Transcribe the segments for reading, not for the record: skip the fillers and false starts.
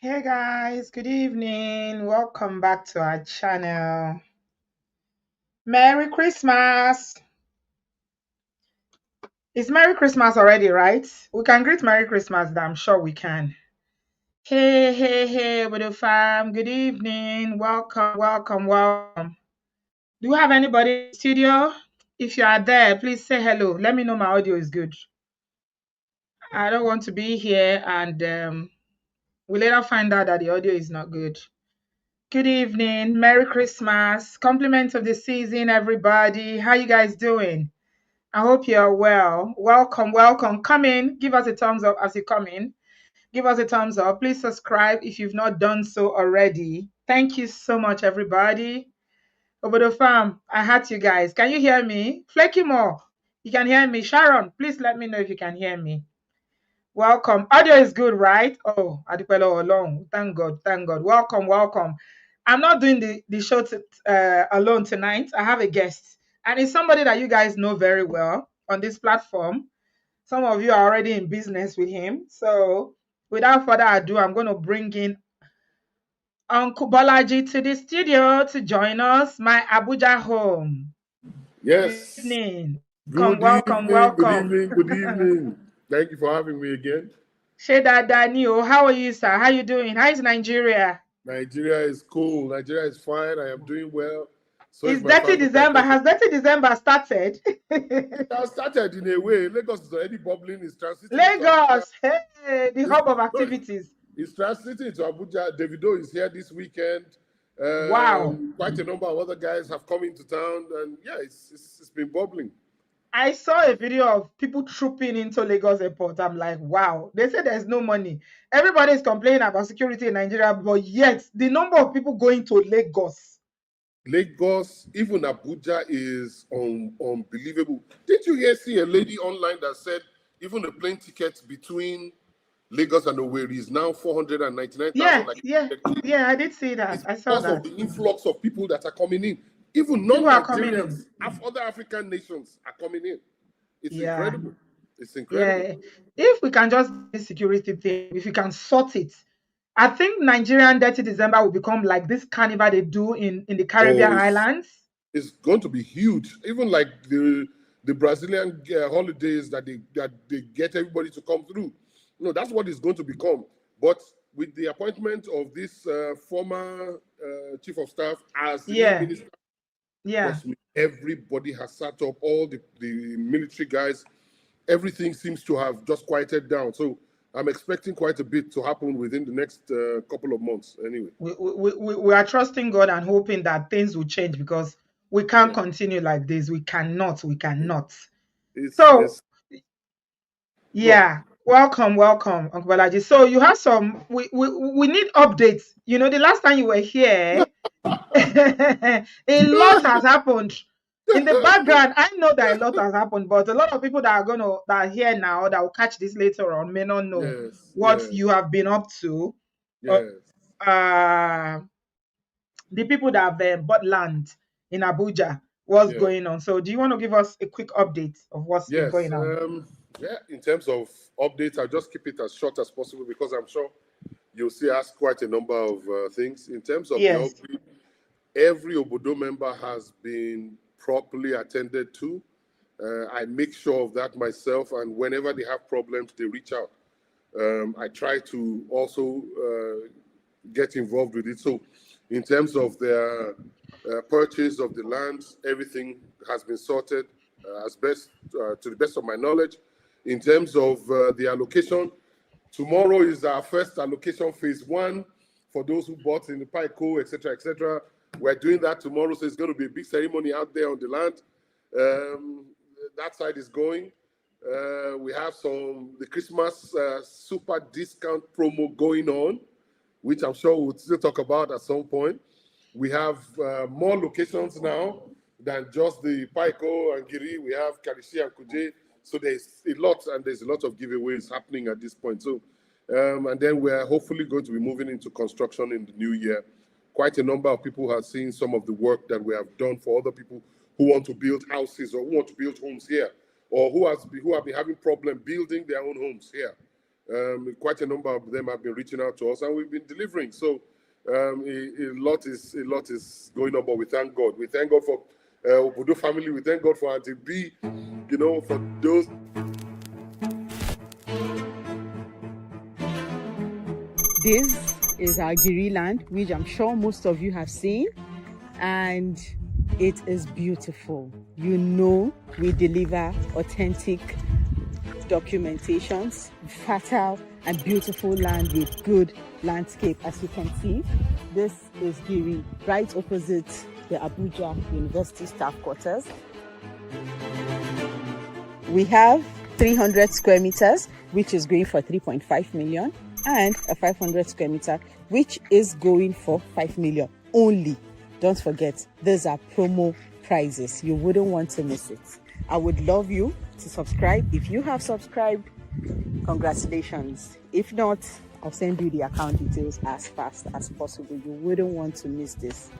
Hey guys, good evening. Welcome back to our channel. Merry Christmas. It's Merry Christmas already, right? We can greet Merry Christmas, I'm sure we can. Hey, with the fam. Good evening. Welcome. Do you have anybody in the studio? If you are there, please say hello. Let me know my audio is good. I don't want to be here and we later find out that the audio is not good. Good evening. Merry Christmas. Compliments of the season, everybody. How you guys doing? I hope you're well. Welcome. Come in. Give us a thumbs up as you come in. Give us a thumbs up. Please subscribe if you've not done so already. Thank you so much, everybody. Obodo fam, I had you guys. Can you hear me? Flecky more. You can hear me. Sharon, please let me know if you can hear me. Welcome. Audio is good, right? Oh, Adipelo alone. Thank God. Welcome. I'm not doing the show alone tonight. I have a guest, and it's somebody that you guys know very well on this platform. Some of you are already in business with him. So, without further ado, I'm going to bring in Uncle Bolaji to the studio to join us, my Abuja home. Good Yes. evening. Good evening. Good Welcome. evening. Good evening. Thank you for having me again. Sheda Daniel, how are you, sir? How you doing? How is Nigeria? Nigeria is cool. Nigeria is fine. I am doing well. So is It's my Dirty family. I December. thank you. Has Dirty December started? It has started in a way. Lagos is already bubbling. It's transiting into Abuja. Lagos, hey, the It's, hub of no, activities. it's transiting into Abuja. Davido is here this weekend. Wow. Quite a number of other guys have come into town. And yeah, it's been bubbling. I saw a video of people trooping into Lagos airport. I'm like, wow. They say there's no money. Everybody is complaining about security in Nigeria, but yet the number of people going to Lagos. Lagos, even Abuja is unbelievable. Did you see a lady online that said even the plane ticket between Lagos and Owerri is now 499,000? Yeah, Like yeah, yeah. I did see that. it's I saw because of that. the influx of people that are coming in. Even People are coming in. non-Nigerians, other African nations are coming in. It's Yeah. incredible. It's incredible. Yeah, if we can just do this security thing, if we can sort it, I think Nigerian Dirty December will become like this carnival they do in the Oh, Caribbean islands. it's going to be huge. Even like the Brazilian holidays that they get everybody to come through. No, that's what it's going to become. But with the appointment of this former chief of staff as the new Yeah, minister, yeah. trust me, everybody has sat up. All the military guys, everything seems to have just quieted down. So I'm expecting quite a bit to happen within the next couple of months. Anyway, We are trusting God and hoping that things will change because we can't yeah, continue like this. We it, cannot. So it's gone. yeah, welcome, Uncle Balaji. So you have some. We need updates. You know, the last time you were here, a lot has happened in the background. I know that a lot has happened, but a lot of people that are here now that will catch this later on may not know Yes, what yes, you have been up to. Uh, yes, uh, the people that have bought land in Abuja, what's yeah, going on? So, do you want to give us a quick update of what's been yes. going on? Yeah, in terms of updates, I'll just keep it as short as possible because I'm sure you'll see us quite a number of things. In terms of the Yes. update, every Obodo member has been properly attended to. I make sure of that myself, and whenever they have problems, they reach out. I try to also get involved with it. So, in terms of their purchase of the land, everything has been sorted as best to the best of my knowledge. In terms of the allocation, tomorrow is our first allocation phase one for those who bought in the PICO, etc., etc. We're doing that tomorrow, so it's going to be a big ceremony out there on the land. That side is going. We have the Christmas super discount promo going on, which I'm sure we'll still talk about at some point. We have more locations now than just the Paiko and Giri. We have Karishi and Kuje. So there's a lot, and there's a lot of giveaways happening at this point. So, and then we're hopefully going to be moving into construction in the new year. Quite a number of people have seen some of the work that we have done for other people who want to build houses or who want to build homes here, or who have been having problem building their own homes here. Quite a number of them have been reaching out to us, and we've been delivering. So a lot is going on, but we thank God. We thank God for Obodo family. We thank God for Auntie B. You know, for those. This is our Giri land, which I'm sure most of you have seen, and it is beautiful. You know, we deliver authentic documentations, fertile and beautiful land with good landscape. As you can see, this is Giri, right opposite the Abuja University staff quarters. We have 300 square meters, which is going for 3.5 million, and a 500 square meter, which is going for 5 million only. Don't forget, these are promo prices. You wouldn't want to miss it. I would love you to subscribe. If you have subscribed, congratulations. If not, I'll send you the account details as fast as possible. You wouldn't want to miss this.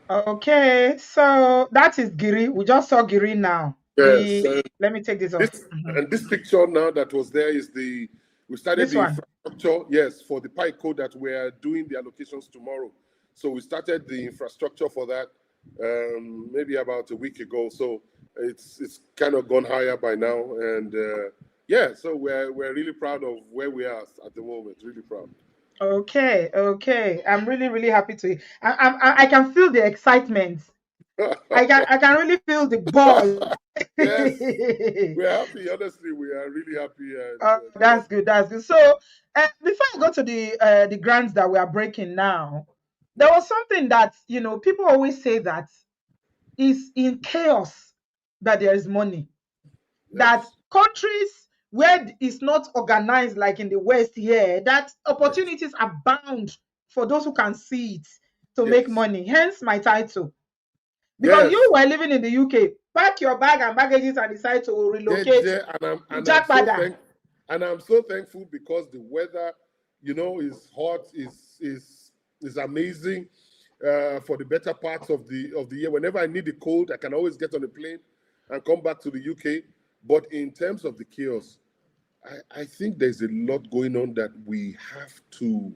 Okay, so that is Giri. We just saw Giri now. Yes. Let me take this off. And this picture now that was there is we started This the one. infrastructure, yes, for the PIE code that we are doing the allocations tomorrow. So we started the infrastructure for that maybe about a week ago. So it's kind of gone higher by now, and yeah, so we're really proud of where we are at the moment. Really proud. Okay, okay. I'm really happy to. I can feel the excitement. I can really feel the buzz. Yes, we're happy. Honestly, we are really happy. That's good. That's good. So before I go to the grants that we are breaking now, there was something that people always say that is in chaos that there is money. That Yes. countries where it's not organized like in the West here, that opportunities are bound for those who can see it to make Yes. money. Hence my title. Because Yes. you were living in the UK, pack your bag and baggages and decide to relocate to Jackpada. And I'm so thankful because the weather, is hot, is amazing for the better parts of the year. Whenever I need the cold, I can always get on a plane and come back to the UK. But in terms of the chaos, I think there's a lot going on that we have to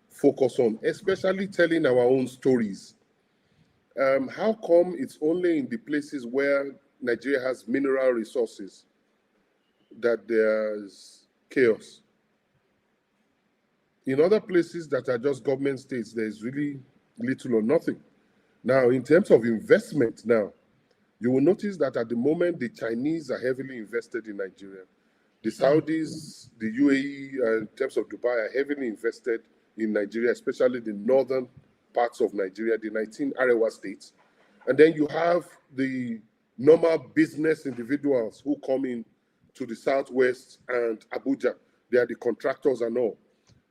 focus on, especially telling our own stories. How come it's only in the places where Nigeria has mineral resources that there's chaos? In other places that are just government states, there's really little or nothing. Now, in terms of investment now, you will notice that at the moment, the Chinese are heavily invested in Nigeria. The Saudis, the UAE, in terms of Dubai, are heavily invested in Nigeria, especially the northern parts of Nigeria, the 19 Arewa states. And then you have the normal business individuals who come in to the Southwest and Abuja. They are the contractors and all.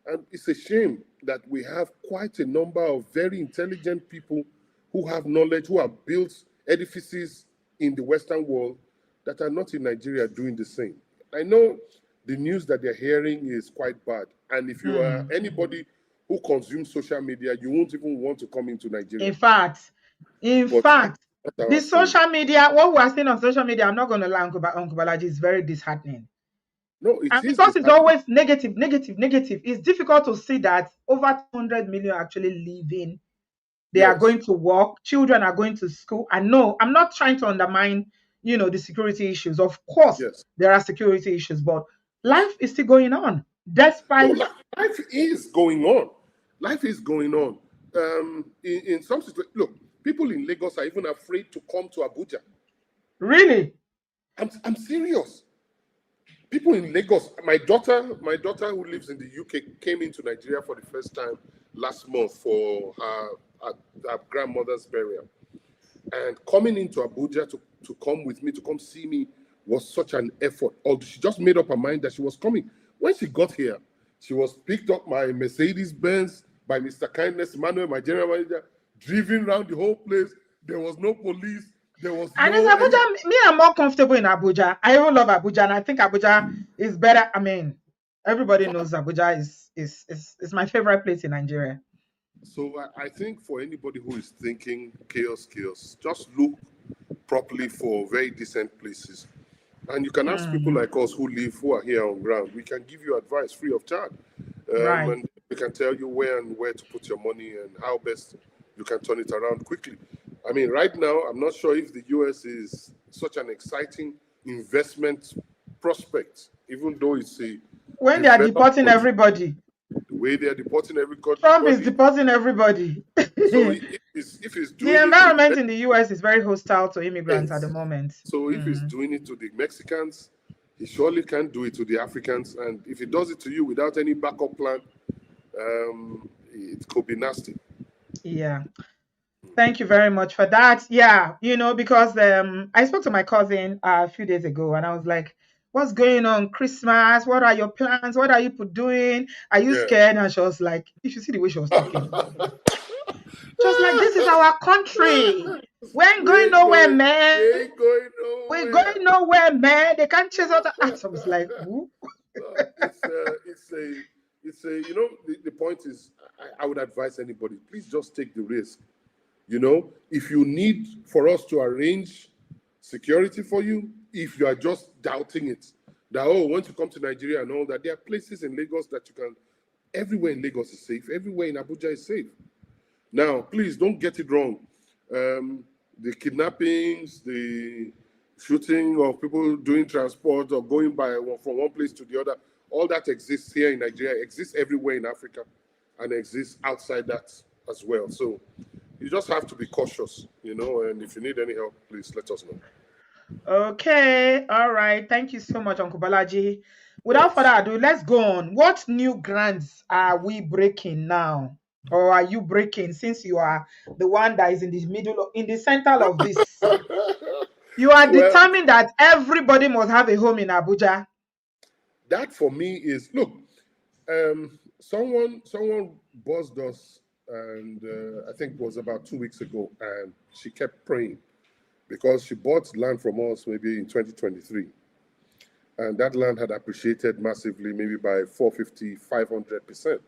And it's a shame that we have quite a number of very intelligent people who have knowledge, who have built edifices in the Western world that are not in Nigeria doing the same. I know the news that they're hearing is quite bad. And if you are anybody who consumes social media, you won't even want to come into Nigeria. In fact, the social media, what we are seeing on social media, I'm not going to lie, Uncle Balaji, is very disheartening. No, it and is because it's always negative. It's difficult to see that over 200 million actually living. They are going to work. Children are going to school. And no, I'm not trying to undermine, the security issues. Of course, there are security issues, but life is still going on. Despite life is going on. Life is going on. In some situations, look, people in Lagos are even afraid to come to Abuja. Really? I'm serious. People in Lagos, my daughter who lives in the UK came into Nigeria for the first time last month for her grandmother's burial. And coming into Abuja to come with me, to come see me, was such an effort. Although she just made up her mind that she was coming. When she got here, she was picked up by Mercedes Benz, by Mr. Kindness Emmanuel, my general manager, driven around the whole place. There was no police. There was and in Abuja, me, I'm more comfortable in Abuja. I even love Abuja, and I think Abuja is better. I mean, everybody knows Abuja is my favorite place in Nigeria. So I think for anybody who is thinking chaos, just look properly for very decent places. And you can ask people like us who are here on ground. We can give you advice free of charge. Right. And we can tell you where to put your money and how best you can turn it around quickly. I mean, right now, I'm not sure if the US is such an exciting investment prospect, even though it's a When they are developed deporting country. everybody, The way they are deporting Trump is everybody. deporting everybody. So The if he's doing it to environment in the US is very hostile to immigrants at the Mexicans, moment. so if he's doing it to the Mexicans, he surely can't do it to the Africans. And if he does it to you without any backup plan, it could be nasty. Yeah. Thank you very much for that. Yeah, because I spoke to my cousin a few days ago and I was like, what's going on? Christmas? What are your plans? What are you doing? Are you Yeah. scared? And she was like, you should see the way she was talking. She was like, this is our country. We ain't going nowhere, man. We ain't going nowhere. We're going nowhere, man. They can't chase us. I was like, who? It's a the point is I would advise anybody, please just take the risk. If you need for us to arrange security for you, if you are just doubting it, that once you come to Nigeria and all that, there are places in Lagos that you can, everywhere in Lagos is safe, everywhere in Abuja is safe. Now, please don't get it wrong. The kidnappings, the shooting of people doing transport or going from one place to the other, all that exists here in Nigeria, exists everywhere in Africa, and exists outside that as well. So you just have to be cautious, and if you need any help, please let us know. Okay. All right. Thank you so much, Uncle Balaji. Without further ado, let's go on. What new grants are we breaking now? Or are you breaking, since you are the one that is in the center of this? You are determined that everybody must have a home in Abuja. That for me is, look, someone buzzed us, and I think it was about 2 weeks ago, and she kept praying because she bought land from us maybe in 2023. And that land had appreciated massively, maybe by 450, 500%.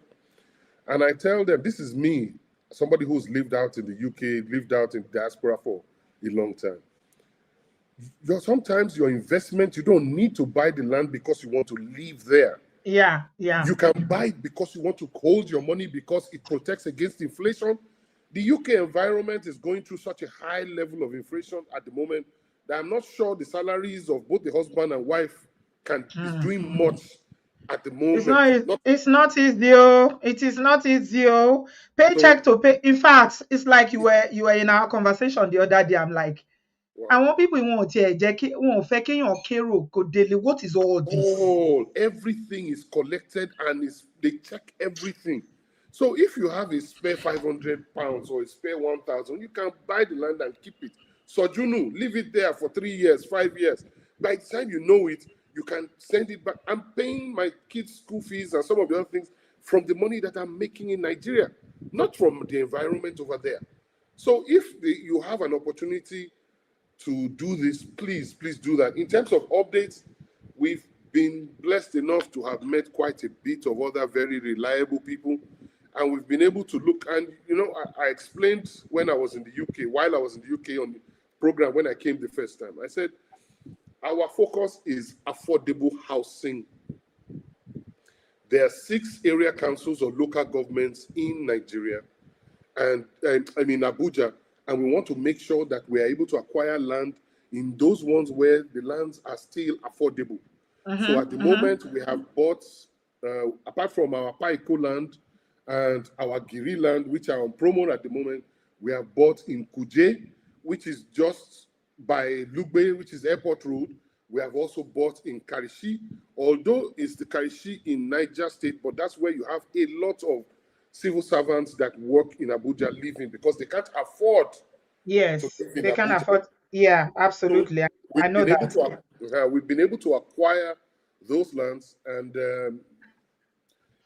And I tell them, this is me, somebody who's lived out in the UK, lived out in diaspora for a long time. Sometimes your investment, you don't need to buy the land because you want to live there. Yeah. You can buy it because you want to hold your money because it protects against inflation. The UK environment is going through such a high level of inflation at the moment that I'm not sure the salaries of both the husband and wife is doing much at the moment. It's not easy. It is not easy. Paycheck to pay. In fact, it's like you were in our conversation the other day. I'm like, I want people what is all this? Everything is collected and they check everything. So if you have a spare £500 or a spare 1,000, you can buy the land and keep it. Sojunu, leave it there for 3 years, 5 years. By the time you know it, you can send it back. I'm paying my kids' school fees and some of the other things from the money that I'm making in Nigeria, not from the environment over there. So if you have an opportunity to do this, please do that. In terms of updates, we've been blessed enough to have met quite a bit of other very reliable people, and we've been able to look, and I explained while I was in the UK on the program when I came the first time. I said, our focus is affordable housing. There are 6 area councils or local governments in Nigeria, and Abuja, and we want to make sure that we are able to acquire land in those ones where the lands are still affordable. So at the moment, we have bought, apart from our Paiko land and our Giri land, which are on promo at the moment, we have bought in Kuje, which is just by Lugbe, which is Airport Road. We have also bought in Karishi, although it's the Karishi in Niger State, but that's where you have a lot of civil servants that work in Abuja living because they can't afford. Yes, they can afford. Yeah, absolutely. So I know that. We've been able to acquire those lands, and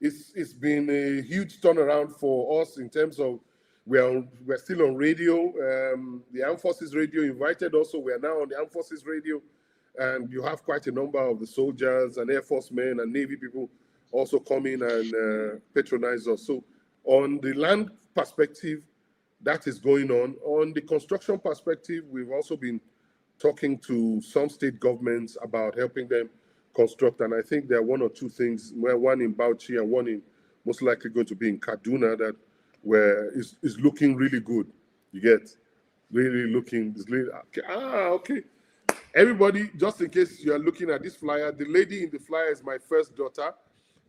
it's been a huge turnaround for us in terms of we're still on radio. The Armed Forces Radio invited us, so we are now on the Armed Forces Radio, and you have quite a number of the soldiers and Air Force men and Navy people also come in and patronize us. So on the land perspective, that is going on. On the construction perspective, we've also been talking to some state governments about helping them construct. And I think there are one or two things, one in Bauchi and one in most likely going to be in Kaduna, that is looking really good. You get really looking. Okay. Everybody, just in case you are looking at this flyer, the lady in the flyer is my first daughter.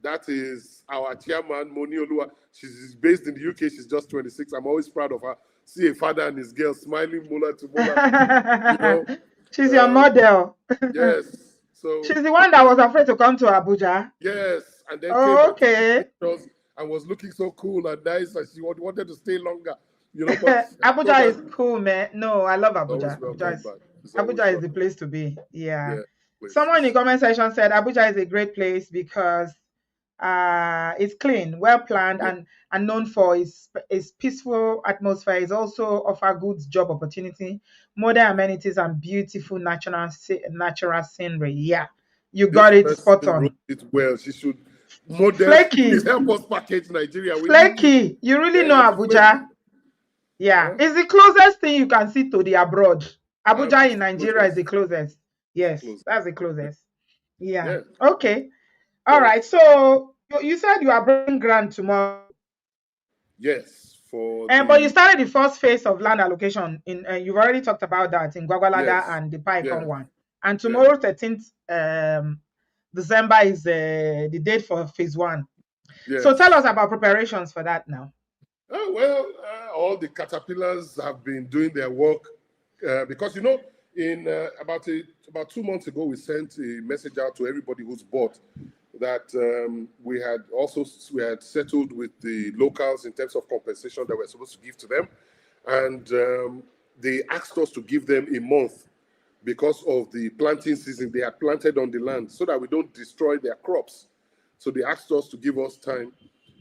That is our chairman, Moni Olua. She's based in the UK. She's just 26. I'm always proud of her. See a father and his girl smiling molar to molar. She's your model. Yes. So she's the one that was afraid to come to Abuja. Yes, and then came back to pictures and was looking so cool and nice, and she wanted to stay longer. But Abuja is cool, man. No, I love Abuja. Abuja is the place to be. Yeah. Someone in the comment section said Abuja is a great place because it's clean, well planned, and known for its peaceful atmosphere. It's also offer good job opportunity, modern amenities, and beautiful natural scenery. Yeah, you got it spot on. Well, she should model. Please help us package Nigeria. Flaky, you really know Abuja. Yeah, it's the closest thing you can see to the abroad. Abuja in Nigeria is the closest. Yes, that's the closest. Yeah. Okay. All right. So you said you are bringing grant tomorrow. Yes. But you started the first phase of land allocation in. You've already talked about that in Gwagwalada and the Python one. And tomorrow, 13th December, is the date for phase 1. Yes. So tell us about preparations for that now. All the caterpillars have been doing their work because in about 2 months ago, we sent a message out to everybody who's bought that we had settled with the locals in terms of compensation that we're supposed to give to them, and they asked us to give them a month because of the planting season. They had planted on the land so that we don't destroy their crops. So they asked us to give us time.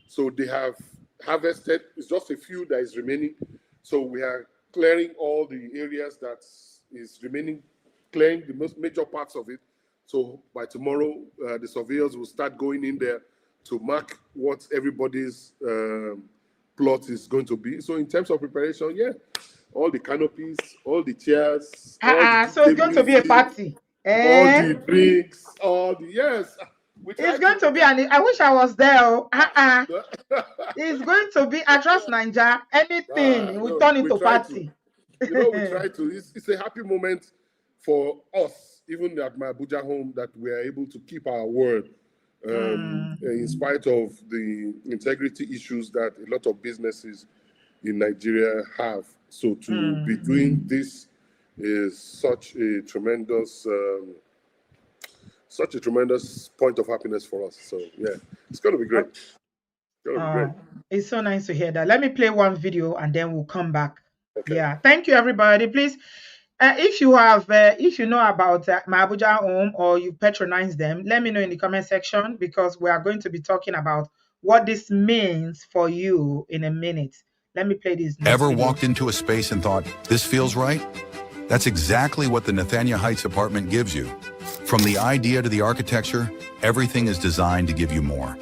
So they have harvested. It's just a few that is remaining. So we are clearing all the areas that is remaining, clearing the most major parts of it. So by tomorrow, the surveyors will start going in there to mark what everybody's plot is going to be. So in terms of preparation, all the canopies, all the chairs. So it's going to be a party. All the drinks, It's going to be I wish I was there. It's going to be across Nigeria. Anything we turn into party. We try to. It's a happy moment for us, even at my Abuja home, that we are able to keep our word in spite of the integrity issues that a lot of businesses in Nigeria have. So to be doing this is such a tremendous point of happiness for us. So it's going to be great. It's so nice to hear that. Let me play one video and then we'll come back. Okay. Thank you, everybody. Please, if you know about my Abuja home or you patronize them, let me know in the comment section, because we are going to be talking about what this means for you in a minute. Let me play this. Ever walked into a space and thought, this feels right? That's exactly what the Nathania Heights apartment gives you. From the idea to the architecture, everything is designed to give you more.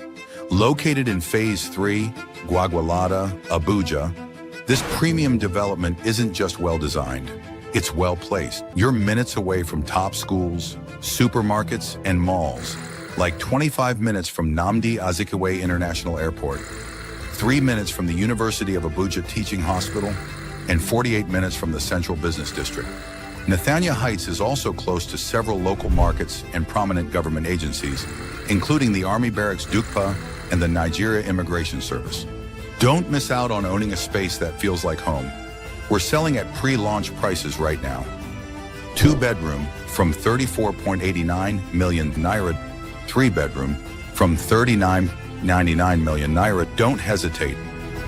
Located in Phase 3, Gwagwalada, Abuja, this premium development isn't just well-designed, it's well-placed. You're minutes away from top schools, supermarkets, and malls, like 25 minutes from Nnamdi Azikiwe International Airport, 3 minutes from the University of Abuja Teaching Hospital, and 48 minutes from the Central Business District. Nathania Heights is also close to several local markets and prominent government agencies, including the Army Barracks Dukpa and the Nigeria Immigration Service. Don't miss out on owning a space that feels like home. We're selling at pre-launch prices right now. 2-bedroom from 34.89 million naira, 3-bedroom from 39.99 million naira. Don't hesitate.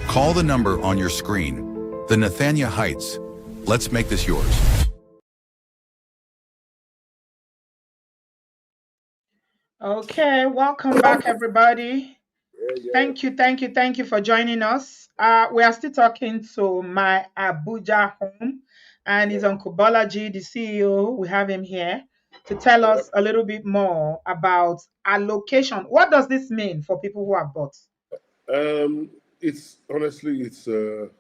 Call the number on your screen. The Nathania Heights. Let's make this yours. Okay, welcome back, everybody. Thank you for joining us. We are still talking to my Abuja home, and it's Uncle Bolaji, the CEO. We have him here to tell us a little bit more about allocation. What does this mean for people who have bought? It's honestly, it's a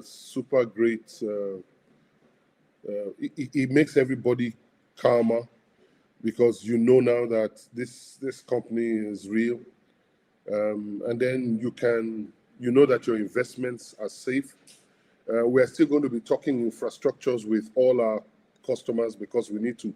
super great It makes everybody calmer because you know now that this company is real, and then you know that your investments are safe. We're still going to be talking infrastructures with all our customers because we need to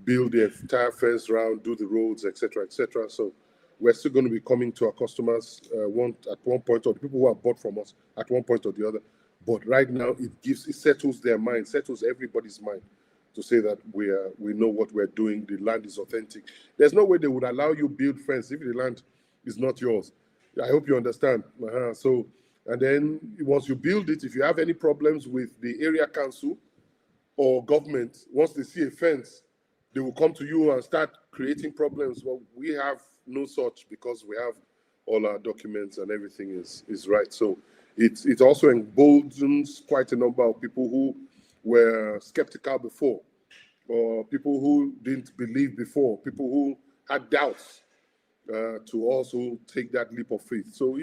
build the entire fence round, do the roads, etc., etc. So we're still going to be coming to our customers at one point, or the people who have bought from us at one point or the other. But right now, it settles their mind, settles everybody's mind to say that we know what we're doing. The land is authentic. There's no way they would allow you build fence if the land is not yours. I hope you understand. So, and then once you build it, if you have any problems with the area council or government, once they see a fence, they will come to you and start creating problems. Well, we have no such because we have all our documents and everything is right. So it also emboldens quite a number of people who were skeptical before, or people who didn't believe before, people who had doubts, to also take that leap of faith. So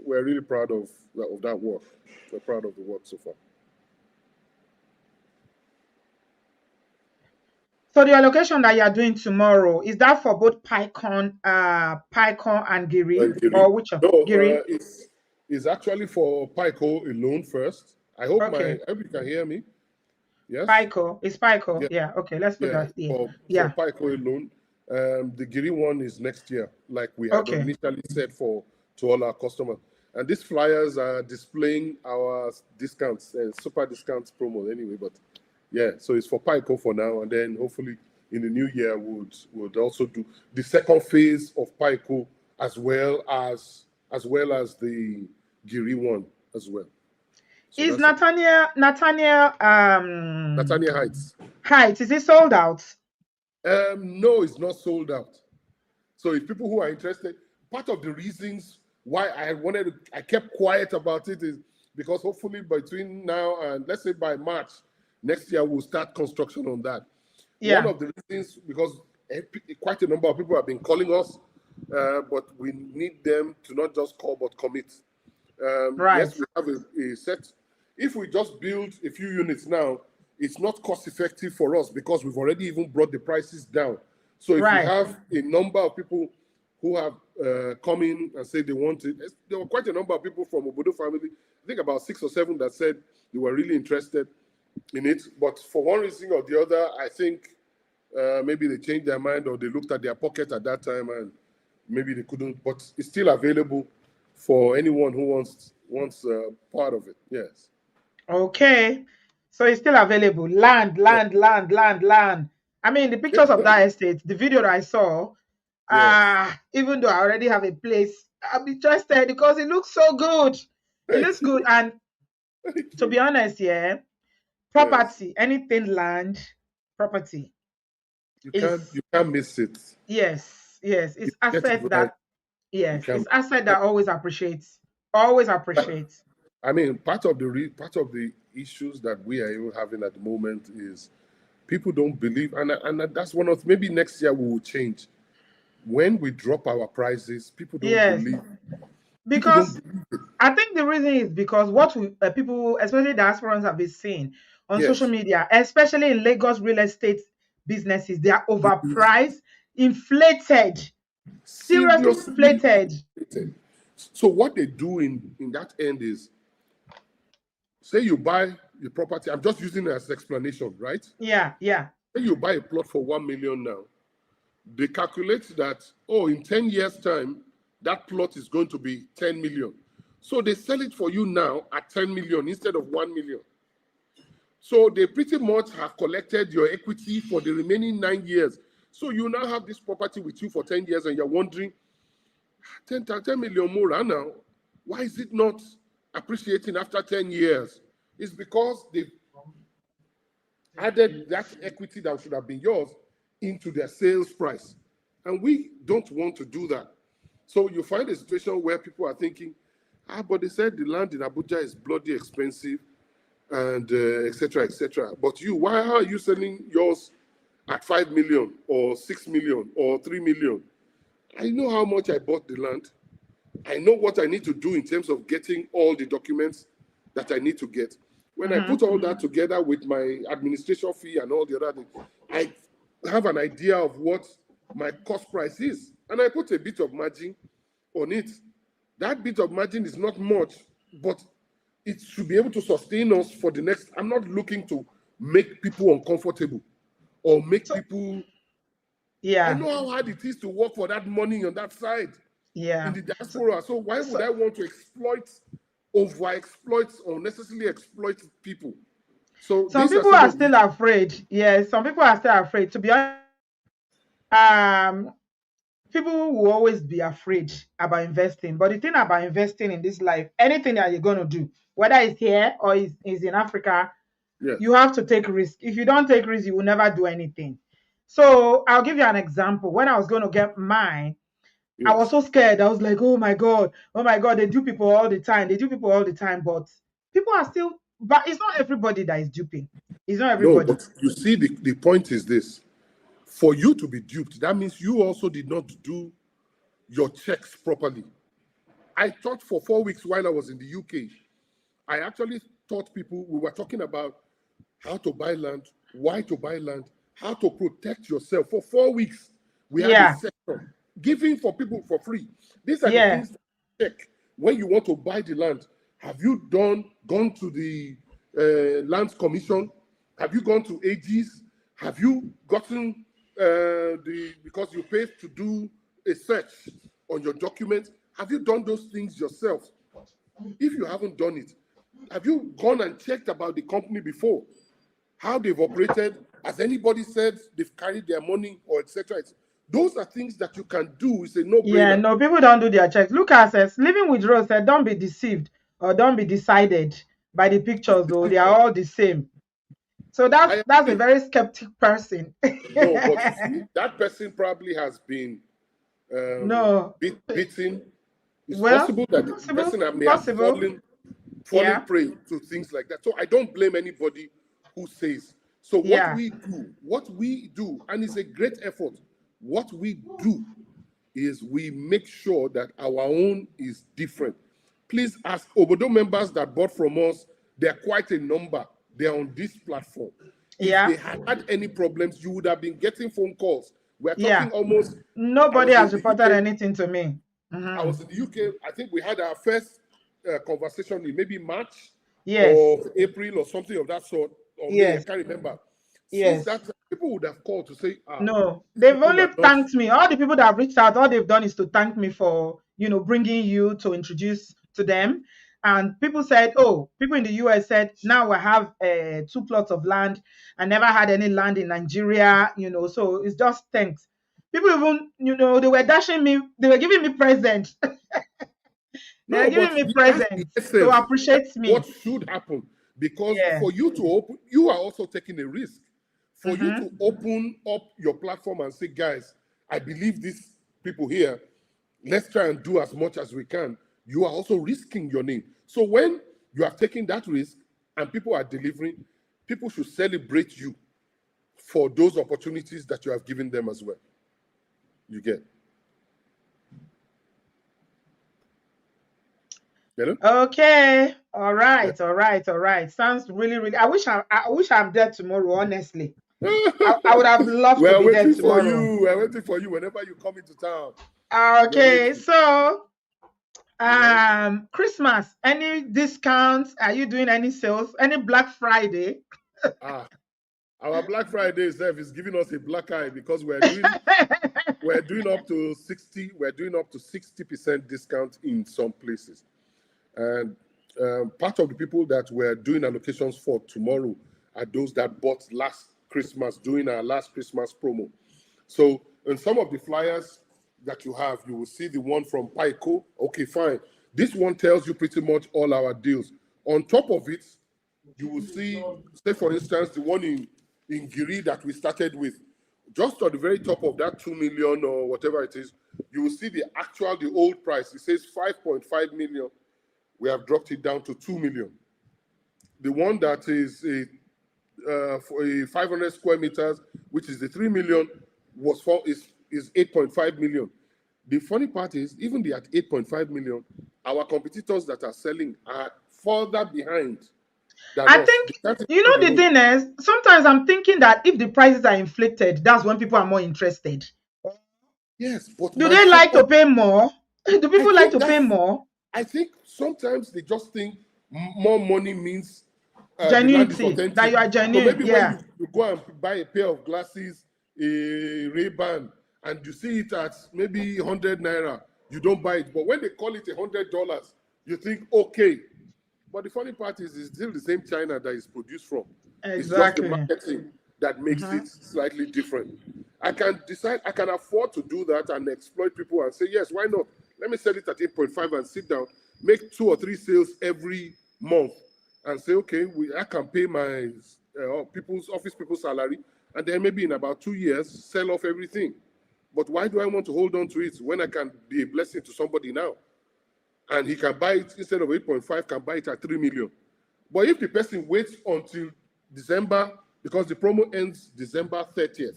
we're really proud of that work. We're proud of the work so far. So the allocation that you are doing tomorrow, is that for both PyCon and Giri, or which one? No, Giri? it's actually for PICO alone first. I hope Okay. you can hear me. Yes. PICO. It's PICO. Yeah. Yeah. Okay. Let's put that here. For PICO alone. The Giri one is next year, like we had initially said to all our customers. And these flyers are displaying our discounts, super discounts promo anyway. But yeah, so it's for PICO for now, and then hopefully in the new year would also do the second phase of PICO as well as the Giri one as well. So is Nathaniel Heights, is it sold out? No, it's not sold out. So if people who are interested, part of the reasons why I kept quiet about it is because hopefully between now and let's say by March next year, we'll start construction on that. Yeah. One of the reasons, because quite a number of people have been calling us, but we need them to not just call, but commit. Right. Yes, we have a set. If we just build a few units now, it's not cost effective for us because we've already even brought the prices down. So if we have a number of people who have come in and said they want it, there were quite a number of people from Obodo family, I think about 6 or 7 that said they were really interested in it. But for one reason or the other, I think maybe they changed their mind or they looked at their pocket at that time and maybe they couldn't. But it's still available for anyone who wants part of it. Yes. Okay. So it's still available. Land. I mean, the pictures of that estate, the video that I saw, even though I already have a place, I'm interested because it looks so good. It looks good. And to be honest, property, anything land, property. You can't miss it. Yes. It's asset that it's asset that always appreciates. Always appreciates. I mean, part of the issues that we are even having at the moment is people don't believe, and that's one of, maybe next year we will change. When we drop our prices, people don't believe. Because I think the reason is because what people, especially diasporans, have been seeing on social media, especially in Lagos real estate businesses, they are overpriced, inflated, seriously inflated. So what they do in that end is, say you buy the property, I'm just using it as explanation, right? Yeah. Say you buy a plot for 1 million now. They calculate that, in 10 years' time, that plot is going to be 10 million. So they sell it for you now at 10 million instead of 1 million. So they pretty much have collected your equity for the remaining 9 years. So you now have this property with you for 10 years and you're wondering, 10 million more now, why is it not appreciating after 10 years? It's because they've added that equity that should have been yours into their sales price. And we don't want to do that. So you find a situation where people are thinking, but they said the land in Abuja is bloody expensive and et cetera. But why are you selling yours at 5 million or 6 million or 3 million? I know how much I bought the land. I know what I need to do in terms of getting all the documents that I need to get. When I put all that together with my administration fee and all the other things, I have an idea of what my cost price is. And I put a bit of margin on it. That bit of margin is not much, but it should be able to sustain us for the next. I'm not looking to make people uncomfortable or make people. I know how hard it is to work for that money on that side in the diaspora. So why would I want to over-exploit, or necessarily exploit people? So some people are still afraid. Yes, some people are still afraid. To be honest, people will always be afraid about investing. But the thing about investing in this life, anything that you're going to do, whether it's here or is in Africa, you have to take risk. If you don't take risk, you will never do anything. So I'll give you an example. When I was going to get mine, I was so scared. I was like, oh my God, they do people all the time. They do people all the time. But people are still, but it's not everybody that is duping. It's not everybody. No, but you see, the point is this. For you to be duped, that means you also did not do your checks properly. I taught for 4 weeks while I was in the UK. I actually taught people, we were talking about how to buy land, why to buy land, how to protect yourself. For 4 weeks, we had a section giving for people for free. These are the things to check when you want to buy the land. Have you gone to the Lands Commission? Have you gone to AGs? Have you gotten because you pay to do a search on your document? Have you done those things yourself? If you haven't done it, have you gone and checked about the company before? How they've operated? Has anybody said they've carried their money or etc.? Those are things that you can do. It's a no-brainer. Yeah, no, people don't do their checks. Look at us. Living with Rose said, don't be deceived or don't be decided by the pictures, though. They are all the same. So that's a very skeptic person. No, but see, that person probably has been beaten. It's possible that the person may have fallen prey to things like that. So I don't blame anybody who says. So what we do, and it's a great effort, what we do is we make sure that our own is different. Please ask Obodo members that bought from us, they're quite a number. They're on this platform. If they had any problems, you would have been getting phone calls. We're talking almost... Nobody has reported anything to me. I was in the UK. I think we had our first conversation in maybe March or April or something of that sort. Or May, I can't remember. Since that, people would have called to say... no, they've only thanked me. All the people that have reached out, all they've done is to thank me for, bringing you to introduce to them. And people said, people in the US said, now I have 2 plots of land. I never had any land in Nigeria, so it's just thanks. People even, they were dashing me, they were giving me presents. They were giving me presents to appreciate me. What should happen? Because for you to open, you are also taking a risk. For you to open up your platform and say, guys, I believe these people here, let's try and do as much as we can. You are also risking your name. So when you have taken that risk and people are delivering, people should celebrate you for those opportunities that you have given them as well. You get? Hello? Okay. All right. Sounds really, really. I wish I'm there tomorrow, honestly. I would have loved to be there tomorrow. We're waiting for you whenever you come into town. Okay, so Christmas, any discounts? Are you doing any sales? Any Black Friday? Our Black Friday itself is giving us a black eye because we're doing up to 60% discount in some places. And part of the people that we're doing allocations for tomorrow are those that bought last Christmas, during our last Christmas promo. So in some of the flyers that you have, you will see the one from Pico. Okay, fine. This one tells you pretty much all our deals. On top of it, you will see, say for instance, the one in Giri that we started with. Just on the very top of that 2 million or whatever it is, you will see the old price. It says 5.5 million. We have dropped it down to 2 million. The one that is for a 500 square meters, which is the 3 million, is 8.5 million. The funny part is, even at 8.5 million, our competitors that are selling are further behind. than I us. think, They can't you afford know, the the road. thing is, sometimes I'm thinking that if the prices are inflated, that's when people are more interested. Yes, but Do my they like to focus, pay more? Do I people like think to pay that's, more? I think sometimes they just think more money means the land is Genuinity, that authentic. you are So genuine. maybe when Yeah, you go and buy a pair of glasses, a Ray-Ban, and you see it at maybe 100 naira, you don't buy it. But when they call it $100, you think, okay. But the funny part is, it's still the same China that is produced from. It's just the exactly. marketing that makes Uh-huh. it slightly different. I can decide, I can afford to do that and exploit people and say, yes, why not? Let me sell it at 8.5 and sit down, make 2 or 3 sales every month, and say, okay, I can pay my office people's salary, and then maybe in about 2 years, sell off everything. But why do I want to hold on to it when I can be a blessing to somebody now? And he can buy it instead of 8.5, can buy it at 3 million. But if the person waits until December, because the promo ends December 30th,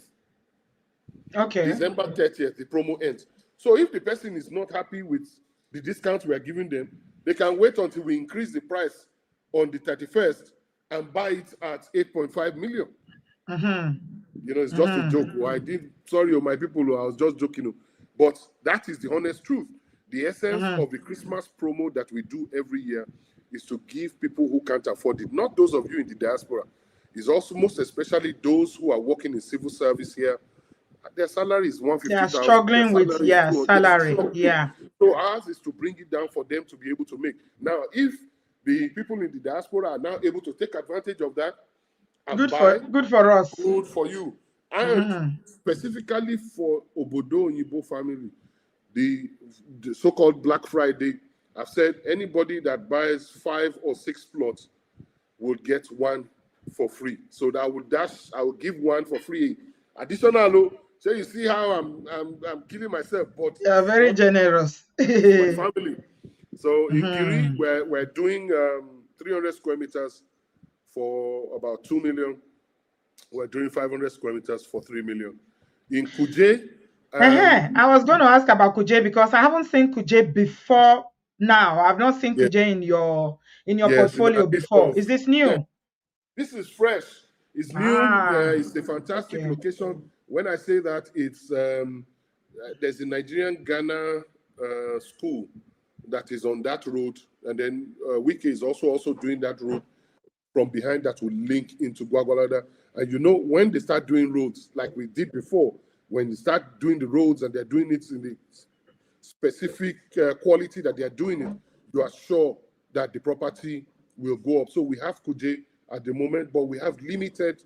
Okay. the promo ends. So if the person is not happy with the discount we are giving them, they can wait until we increase the price on the 31st and buy it at 8.5 million. Mm-hmm. It's just a Mm-hmm. joke. Sorry, my people, I was just joking. But that is the honest truth. The essence Mm-hmm. of the Christmas promo that we do every year is to give people who can't afford it, not those of you in the diaspora. It's also most especially those who are working in civil service here. Their salary is They are 150,000. Their struggling with, salary is yeah, 200. They're salary. struggling. Yeah. So ours is to bring it down for them to be able to make. Now, if the people in the diaspora are now able to take advantage of that and buy, Good for us. good for you. And Mm-hmm. specifically for Obodo family, the so-called Black Friday, I've said anybody that buys 5 or 6 plots will get one for free. So that I will give one for free. Additional, so you see how I'm killing myself, but You are it's very not, generous. it's for the family. So in Kiri, Mm-hmm. we're doing 300 square meters for about 2 million. We're doing 500 square meters for 3 million. In Kuje, I was going to ask about Kuje because I haven't seen Kuje before now. I've not seen yeah, Kuje in your yes, in portfolio addition before. of, Is this yeah, new? this is fresh. It's new. Ah, It's a fantastic okay. location. When I say that, it's there's a Nigerian Ghana school that is on that road, and then Wiki is also doing that road from behind that will link into Guagualada. And when they start doing roads like we did before, when you start doing the roads and they're doing it in the specific quality that they're doing it, you are sure that the property will go up. So we have Kuje at the moment, but we have limited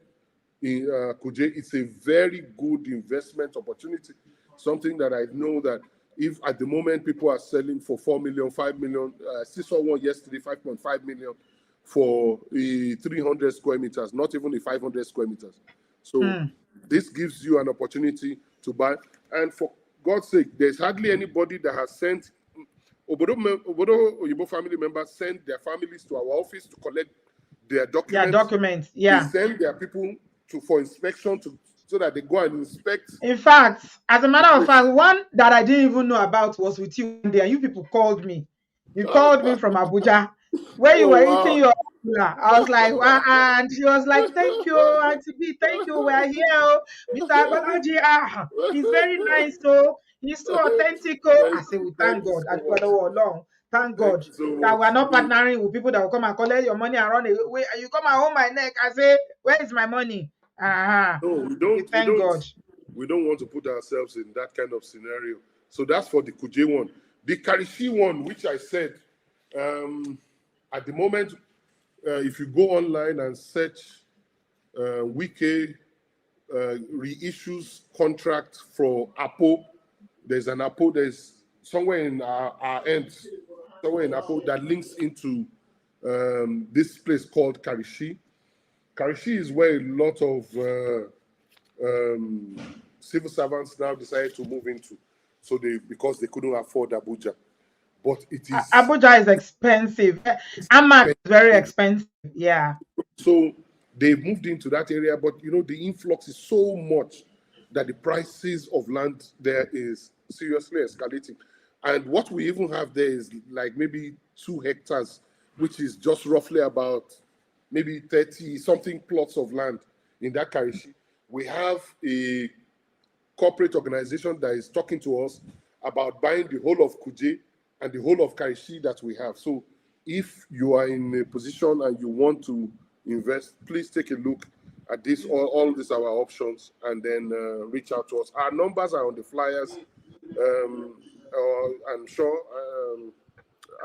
in Kuje. It's a very good investment opportunity. Something that I know that if at the moment people are selling for 4 million, 5 million, I saw one yesterday, 5.5 million for 300 square meters, not even 500 square meters. So Hmm. this gives you an opportunity to buy. And for God's sake, there's hardly anybody that has sent Obodo Oyibo family members send their families to our office to collect their Yeah, documents. documents. They Yeah. send their people for inspection so that they go and inspect In fact, as a the matter of place. fact, one that I didn't even know about was with you one day, and you people called me. You called me from Abuja, where you Oh were eating wow! your amala. I was like, wow, and she was like, thank you, Auntie B, thank you. We're here, oh. Mr. Balaji. Ah, he's very nice, so he's so authentic. Oh. I say, we Thank thank you God. so I much. long. Thank Thank God you so that much. we're not So, partnering with people that will come and collect your money and run away. You come and hold my neck. I say, where is my money? no, we We don't. We thank don't. God. We don't want to put ourselves in that kind of scenario. So that's for the Kuje one. The Karishi one, which I said, at the moment, if you go online and search Wiki reissues contract for Apple, there's an Apple, there's somewhere in our end, somewhere in Apple that links into this place called Karishi. Karishi is where a lot of civil servants now decided to move into. So because they couldn't afford Abuja. But it is Abuja is expensive. Amman is very expensive. expensive. Yeah. So they've moved into that area, but the influx is so much that the prices of land there is seriously escalating. And what we even have there is like maybe 2 hectares, which is just roughly about maybe 30 something plots of land in that Karishi. We have a corporate organization that is talking to us about buying the whole of Kuje and the whole of Karishi that we have. So if you are in a position and you want to invest, please take a look at this. All these are our options, and then reach out to us. Our numbers are on the flyers. I'm sure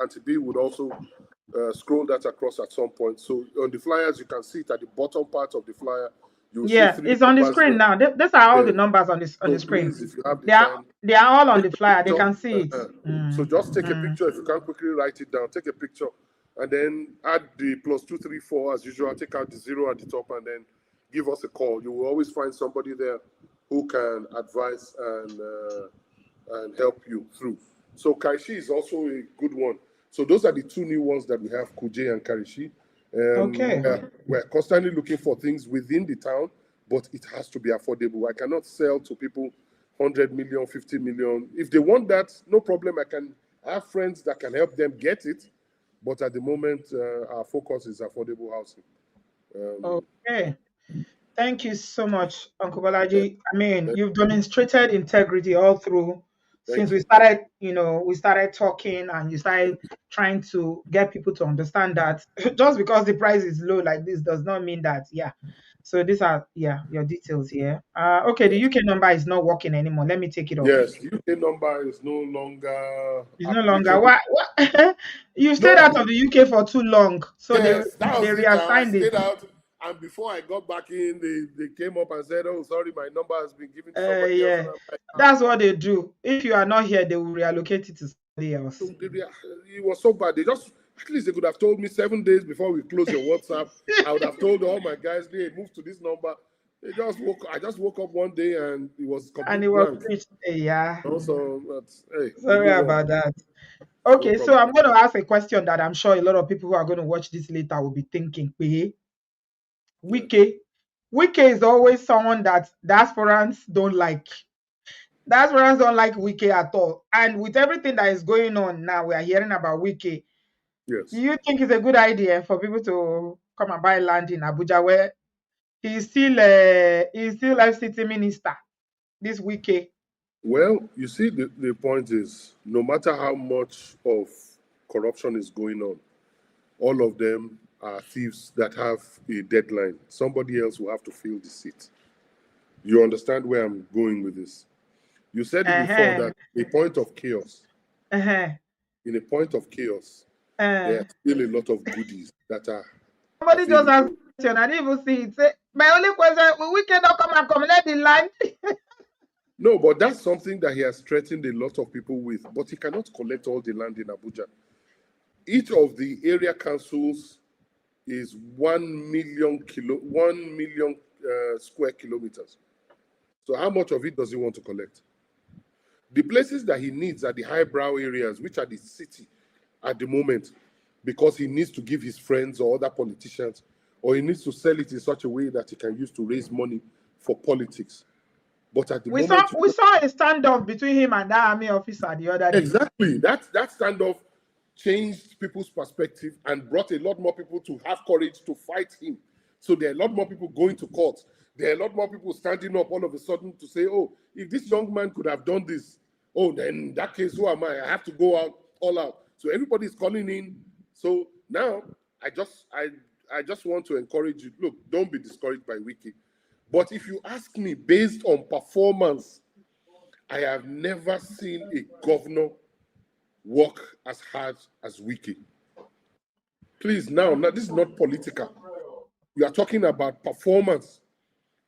Auntie B would also scroll that across at some point. So on the flyers, you can see it at the bottom part of the flyer. You will see Yeah, 3 it's on the numbers screen there. now. These are all the Yeah. numbers on this on So the screen. please, if you have the They are time, all on take the a flyer. They picture. can see it. So just take a picture. If you can't quickly write it down, take a picture, and then add the +234 as usual. Take out the 0 at the top, and then give us a call. You will always find somebody there who can advise and help you through. So Karishi is also a good one. So those are the 2 new ones that we have, Kuje and Karishi. Okay. We're constantly looking for things within the town, but it has to be affordable. I cannot sell to people 100 million, 50 million. If they want that, no problem. I have friends that can help them get it. But at the moment, our focus is affordable housing. Okay. Thank you so much, Uncle Balaji. I mean, you've demonstrated integrity all through since we started, we started talking and you started trying to get people to understand that just because the price is low like this does not mean that, yeah. So these are, your details here. Okay, the UK number is not working anymore. Let me take it off. Yes, the UK number is no longer It's no longer. applicable. What? You stayed No. out of the UK for too long, so Yes, that they was it. I reassigned it. stayed out, and before I got back in, they came up and said, "Oh, sorry, my number has been given to somebody else." Yeah, And I'm like, that's what they do. If you are not here, they will reallocate it to somebody else. it was so bad. They just, at least they could have told me 7 days before we close your WhatsApp. I would have told all my guys, "Hey, move to this number." I just woke up one day and it was And complete it was blank. switched. Yeah. Also, hey, Sorry about that. Okay, so I'm going to ask a question that I'm sure a lot of people who are going to watch this later will be thinking. Wike is always someone that diasporans don't like. Diasporans don't like Wike at all. And with everything that is going on now, we are hearing about Wike. Yes. Do you think it's a good idea for people to come and buy land in Abuja where he's still FCT minister, this Wike? Well, you see, the point is, no matter how much of corruption is going on, all of them are thieves that have a deadline. Somebody else will have to fill the seat. You understand where I'm going with this? You said it before that a point of chaos. In a point of chaos, there are still a lot of goodies that are. Somebody just asked a question. I didn't even see it. Say, my only question: will we cannot come and collect the land? No, but that's something that he has threatened a lot of people with. But he cannot collect all the land in Abuja. Each of the area councils is 1 million square kilometers. So how much of it does he want to collect? The places that he needs are the highbrow areas, which are the city at the moment, because he needs to give his friends or other politicians, or he needs to sell it in such a way that he can use to raise money for politics. But at the moment, we saw a standoff between him and that army officer the other day. Exactly. That standoff changed people's perspective and brought a lot more people to have courage to fight him. So there are a lot more people going to court. There are a lot more people standing up all of a sudden to say, "Oh, if this young man could have done this, oh, then in that case, who am I? I have to go out all out." So everybody's calling in. So now I just want to encourage you. Look, don't be discouraged by Wiki. But if you ask me based on performance, I have never seen a governor work as hard as Wiki. Please, now, this is not political. We are talking about performance.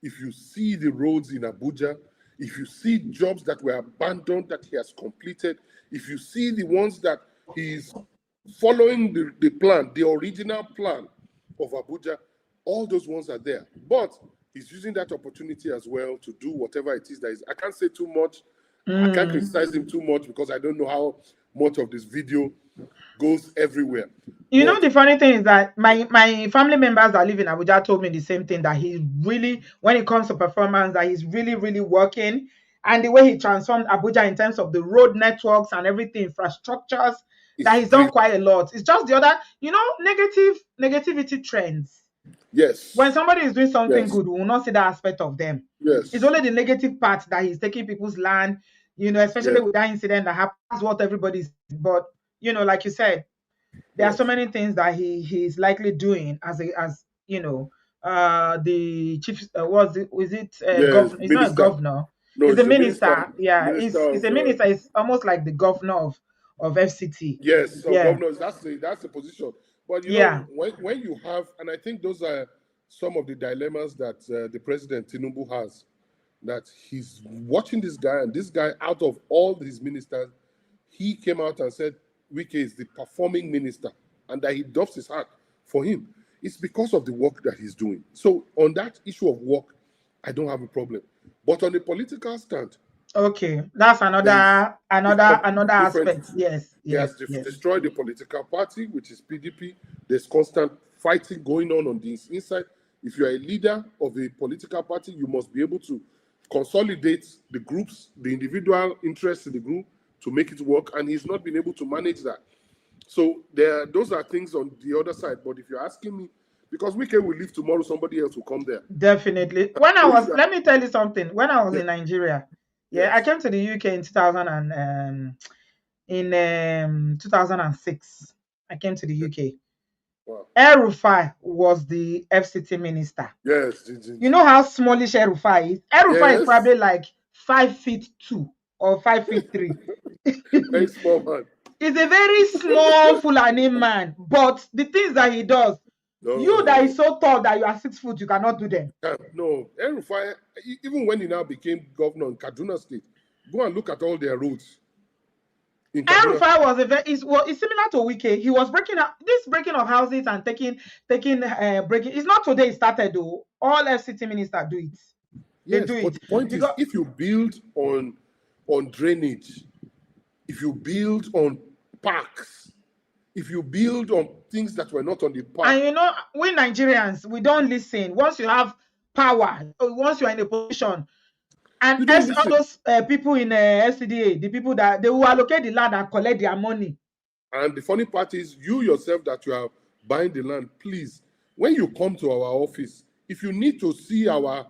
If you see the roads in Abuja, if you see jobs that were abandoned that he has completed, if you see the ones that he's following the plan, the original plan of Abuja, all those ones are there. But he's using that opportunity as well to do whatever it is that is. I can't say too much. I can't criticize him too much because I don't know how much of this video goes everywhere. You know, the funny thing is that my family members that live in Abuja told me the same thing, that he really, when it comes to performance, that he's really, really working. And the way he transformed Abuja in terms of the road networks and everything, infrastructures, that he's done quite a lot. It's just the other, negativity trends. Yes. When somebody is doing something Yes. good, we will not see that aspect of them. Yes. It's only the negative part that he's taking people's land, especially Yes. with that incident that happened. That's what everybody's. But like you said, there are so many things that he's likely doing as the chief. Was it Yes. governor? It's not a Minister. governor. No, It's a it's the minister. minister. Yeah, Minister it's of. a minister. It's almost like the governor of FCT. Yes, of Yeah, governors. That's the position. But yeah. when you have, and I think those are some of the dilemmas that the president Tinubu has, that he's watching this guy, and this guy, out of all these ministers, he came out and said Wike is the performing minister, and that he does his heart for him. It's because of the work that he's doing. So on that issue of work, I don't have a problem. But on the political stand, Okay, that's there is it's another completely different aspect. issue. Yes, He has yes, yes. destroyed the political party, which is PDP. There's constant fighting going on this inside. If you are a leader of a political party, you must be able to consolidate the groups, the individual interests in the group to make it work. And he's not been able to manage that. So those are things on the other side. But if you're asking me, because Wike will leave tomorrow, somebody else will come there. Definitely. Let me tell you something. When I was in Nigeria, I came to the UK in 2006. I came to the UK. Wow. El-Rufai was the FCT minister. Yes. You know how smallish El-Rufai is? El-Rufai is Yes. probably like 5'2" or 5'3". Very small man. He's a very small Fulani man, but the things that he does, you that is so tall that you are 6 foot, you cannot do them. No, El-Rufai, even when he now became governor in Kaduna State, go and look at all their roads. El-Rufai was it's similar to Wike. He was breaking of houses and taking breaking. It's not today it started though. All FCT ministers do it. Yes, they do but it. the point is, if you build on drainage, if you build on parks, if you build on things that were not on the park, and we Nigerians, we don't listen. Once you have power, once you are in a position, and all those people in SCDA, the people that they will allocate the land and collect their money. And the funny part is, you yourself that you are buying the land, please, when you come to our office, if you need to see our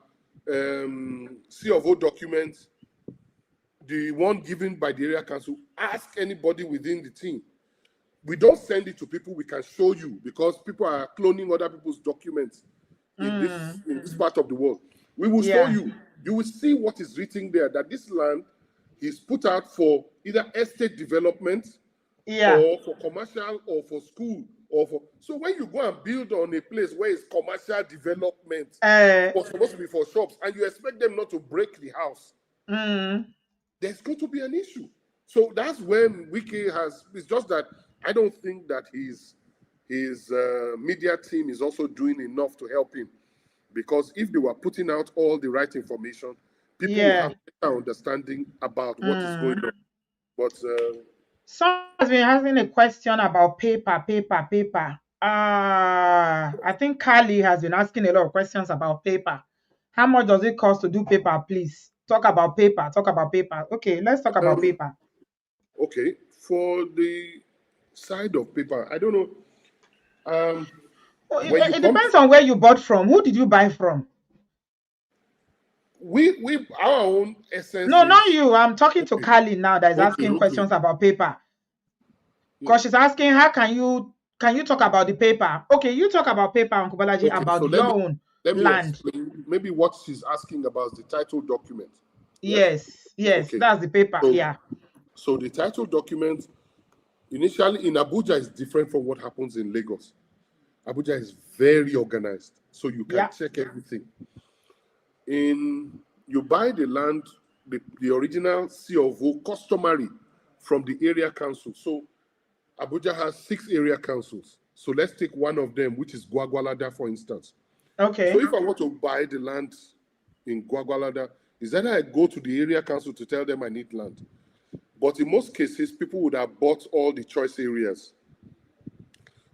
C of O document, the one given by the area council, ask anybody within the team. We don't send it to people. We can show you, because people are cloning other people's documents in this part of the world. We will show you. You will see what is written there, that this land is put out for either estate development, or for commercial, or for school, so when you go and build on a place where it's commercial development, it's supposed to be for shops, and you expect them not to break the house, there's going to be an issue. So that's when Wike has. It's just that I don't think that his media team is also doing enough to help him, because if they were putting out all the right information, people would have better understanding about what is going on. But someone has been asking a question about paper. I think Carly has been asking a lot of questions about paper. How much does it cost to do paper, please? Talk about paper. Okay, let's talk about paper. Okay, for the side of paper, I don't know. It depends on where you bought from. Who did you buy from? We our own essence. No, not you. I'm talking to Carly now that is asking questions about paper. Because she's asking, how can you talk about the paper? Okay, you talk about paper, Uncle Balaji, about your own land. Explain. Maybe what she's asking about is the title document. Yes, okay. That's the paper. So the title document initially in Abuja is different from what happens in Lagos. Abuja is very organized, so you can check everything. You buy the land, the original C of O, customary from the area council. So Abuja has 6 area councils. So let's take one of them, which is Gwagwalada, for instance. Okay. So if I want to buy the land in Gwagwalada, is that I go to the area council to tell them I need land. But in most cases, people would have bought all the choice areas.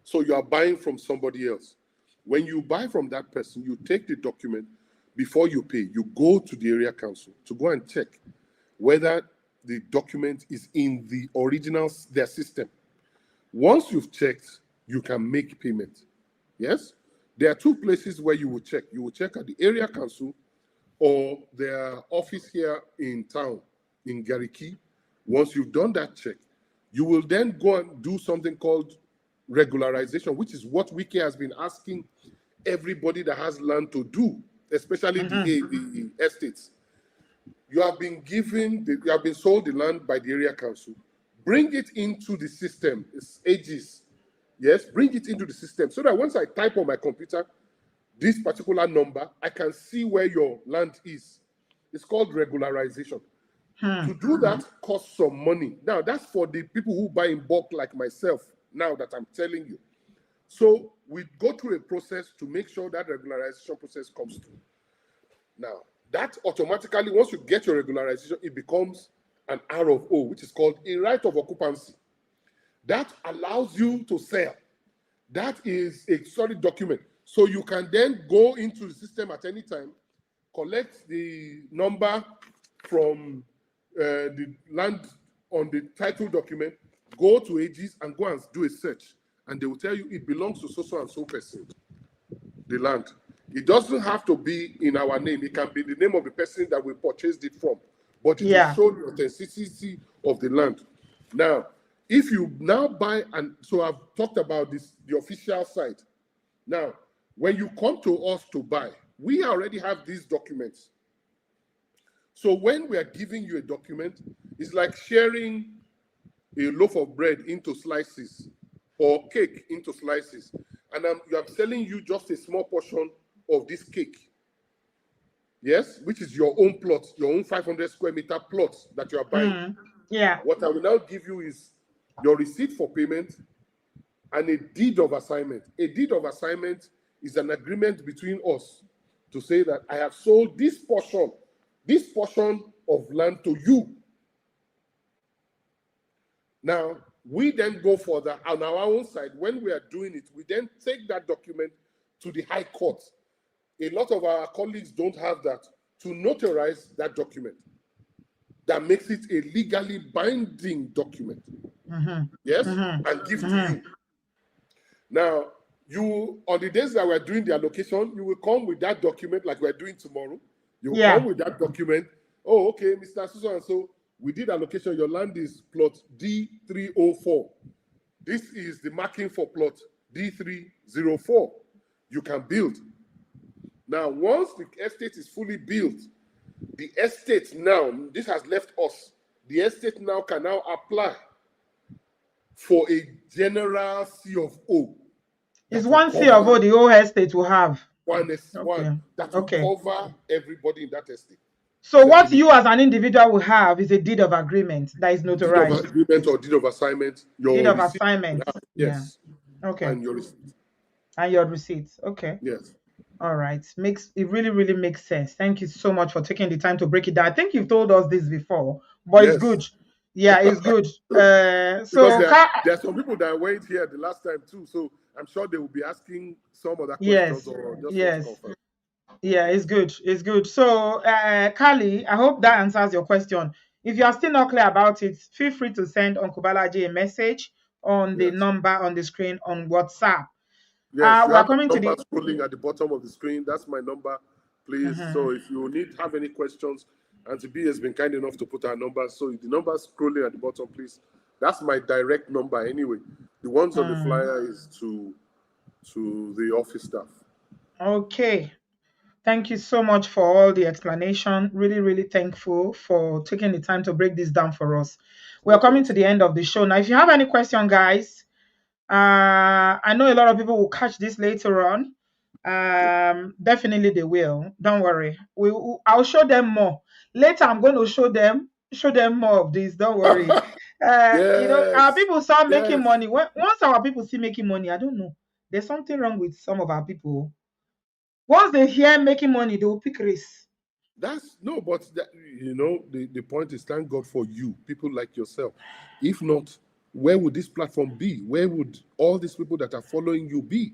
So you are buying from somebody else. When you buy from that person, you take the document. Before you pay, you go to the area council to go and check whether the document is in the original, their system. Once you've checked, you can make payment. Yes? There are two places where you will check. You will check at the area council or their office here in town, in Gariki. Once you've done that check, you will then go and do something called regularization, which is what Wiki has been asking everybody that has land to do, especially the estates. You have been you have been sold the land by the area council. Bring it into the system. It's ages. Yes, bring it into the system so that once I type on my computer this particular number, I can see where your land is. It's called regularization. To do that costs some money. Now, that's for the people who buy in bulk like myself, now that I'm telling you. So we go through a process to make sure that regularization process comes through. Now, that automatically, once you get your regularization, it becomes an ROO, which is called a right of occupancy. That allows you to sell. That is a solid document. So you can then go into the system at any time, collect the number from the land on the title document, go to Aegis and go and do a search. And they will tell you it belongs to so and so person, the land. It doesn't have to be in our name. It can be the name of the person that we purchased it from. But it will show the authenticity of the land. Now, if you now buy, and so I've talked about this, the official site. Now, when you come to us to buy, we already have these documents. So when we are giving you a document, it's like sharing a loaf of bread into slices or cake into slices. And I'm selling you just a small portion of this cake. Yes, which is your own plot, your own 500 square meter plot that you are buying. What I will now give you is your receipt for payment and a deed of assignment. A deed of assignment is an agreement between us to say that I have sold this portion of land to you. Now, we then go further on our own side. When we are doing it, we then take that document to the High Court. A lot of our colleagues don't have that, to notarize that document. That makes it a legally binding document. Yes? And give to you. Now, you, on the days that we're doing the allocation, you will come with that document like we're doing tomorrow. You will come with that document. Oh, okay, Mr. So and so, we did allocation. Your land is plot D304. This is the marking for plot D304. You can build. Now, once the estate is fully built, the estate now, this has left us, the estate now can now apply for a general C of O. It's one C of O the whole estate will have. One that will cover everybody in that estate. So what you as an individual will have is a deed of agreement that is notarized. Deed of agreement or deed of assignment. Deed of assignment. Yes. Okay. And your receipt. And your receipts. Okay. Yes. All right. It really makes sense. Thank you so much for taking the time to break it down. I think you've told us this before, but it's good. Yeah, it's good. So there are some people that weren't here the last time too, so I'm sure they will be asking some other questions or just confirm. Yeah, it's good. It's good. So, Kali, I hope that answers your question. If you are still not clear about it, feel free to send Uncle Balaji a message on the number on the screen on WhatsApp. Yes, we are coming to the scrolling at the bottom of the screen. That's my number, please. So if you have any questions, Auntie B has been kind enough to put her number. So the number scrolling at the bottom, please. That's my direct number anyway. The ones on the flyer is to the office staff. Okay. Thank you so much for all the explanation. Really thankful for taking the time to break this down for us. We're coming to the end of the show. Now, if you have any question, guys, I know a lot of people will catch this later on. Definitely they will. Don't worry. I'll show them more. Later, I'm going to show them more of this. Don't worry. You know, our people start making money. Once our people see making money, I don't know. There's something wrong with some of our people. Once they hear making money, they will pick race. But the point is, thank God for you, people like yourself. If not, where would this platform be? Where would all these people that are following you be?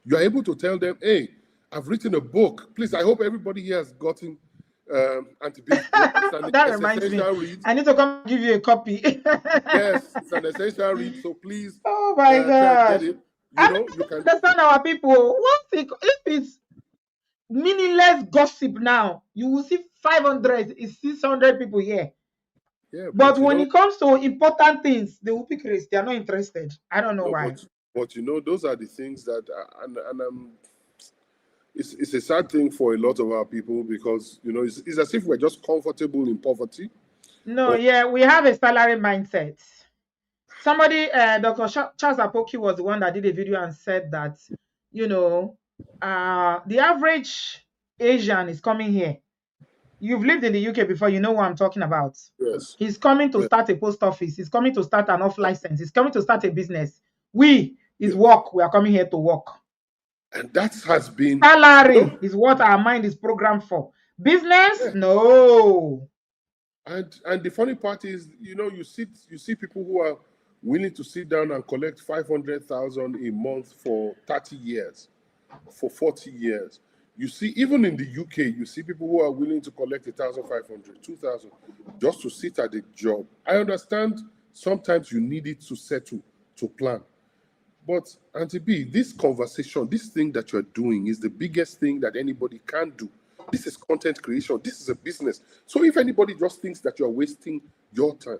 You are able to tell them, hey, I've written a book. Please, I hope everybody here has gotten Auntie B's book. That reminds me. Read. I need to come give you a copy. Yes, it's an essential read. So please, oh my God. get it. You know, you can. understand our people. If it's meaningless gossip now, you will see 500, is 600 people here. Yeah, But you when know, it comes to important things, they will pick race. They are not interested. I don't know no, why. but you know, those are the things that, and it's a sad thing for a lot of our people because you know it's as if we're just comfortable in poverty. No, Or yeah, we have a salary mindset. Somebody, Dr. Charles Apoki was the one that did a video and said that, you know, the average Asian is coming here. You've lived in the UK before, you know what I'm talking about. yes, He's coming to yes, start a post office. He's coming to start an off license. He's coming to start a business. We is yes, work. We are coming here to work. and that has been, you Salary know, is what our mind is programmed for. Business, yeah. no. And the funny part is, you know, you see people who are willing to sit down and collect 500,000 a month for 30 years, for 40 years. You see, even in the UK, you see people who are willing to collect 1,500, 2,000, just to sit at a job. I understand sometimes you need it to settle, to plan. But Auntie B, this conversation, this thing that you're doing is the biggest thing that anybody can do. This is content creation. This is a business. So if anybody just thinks that you're wasting your time,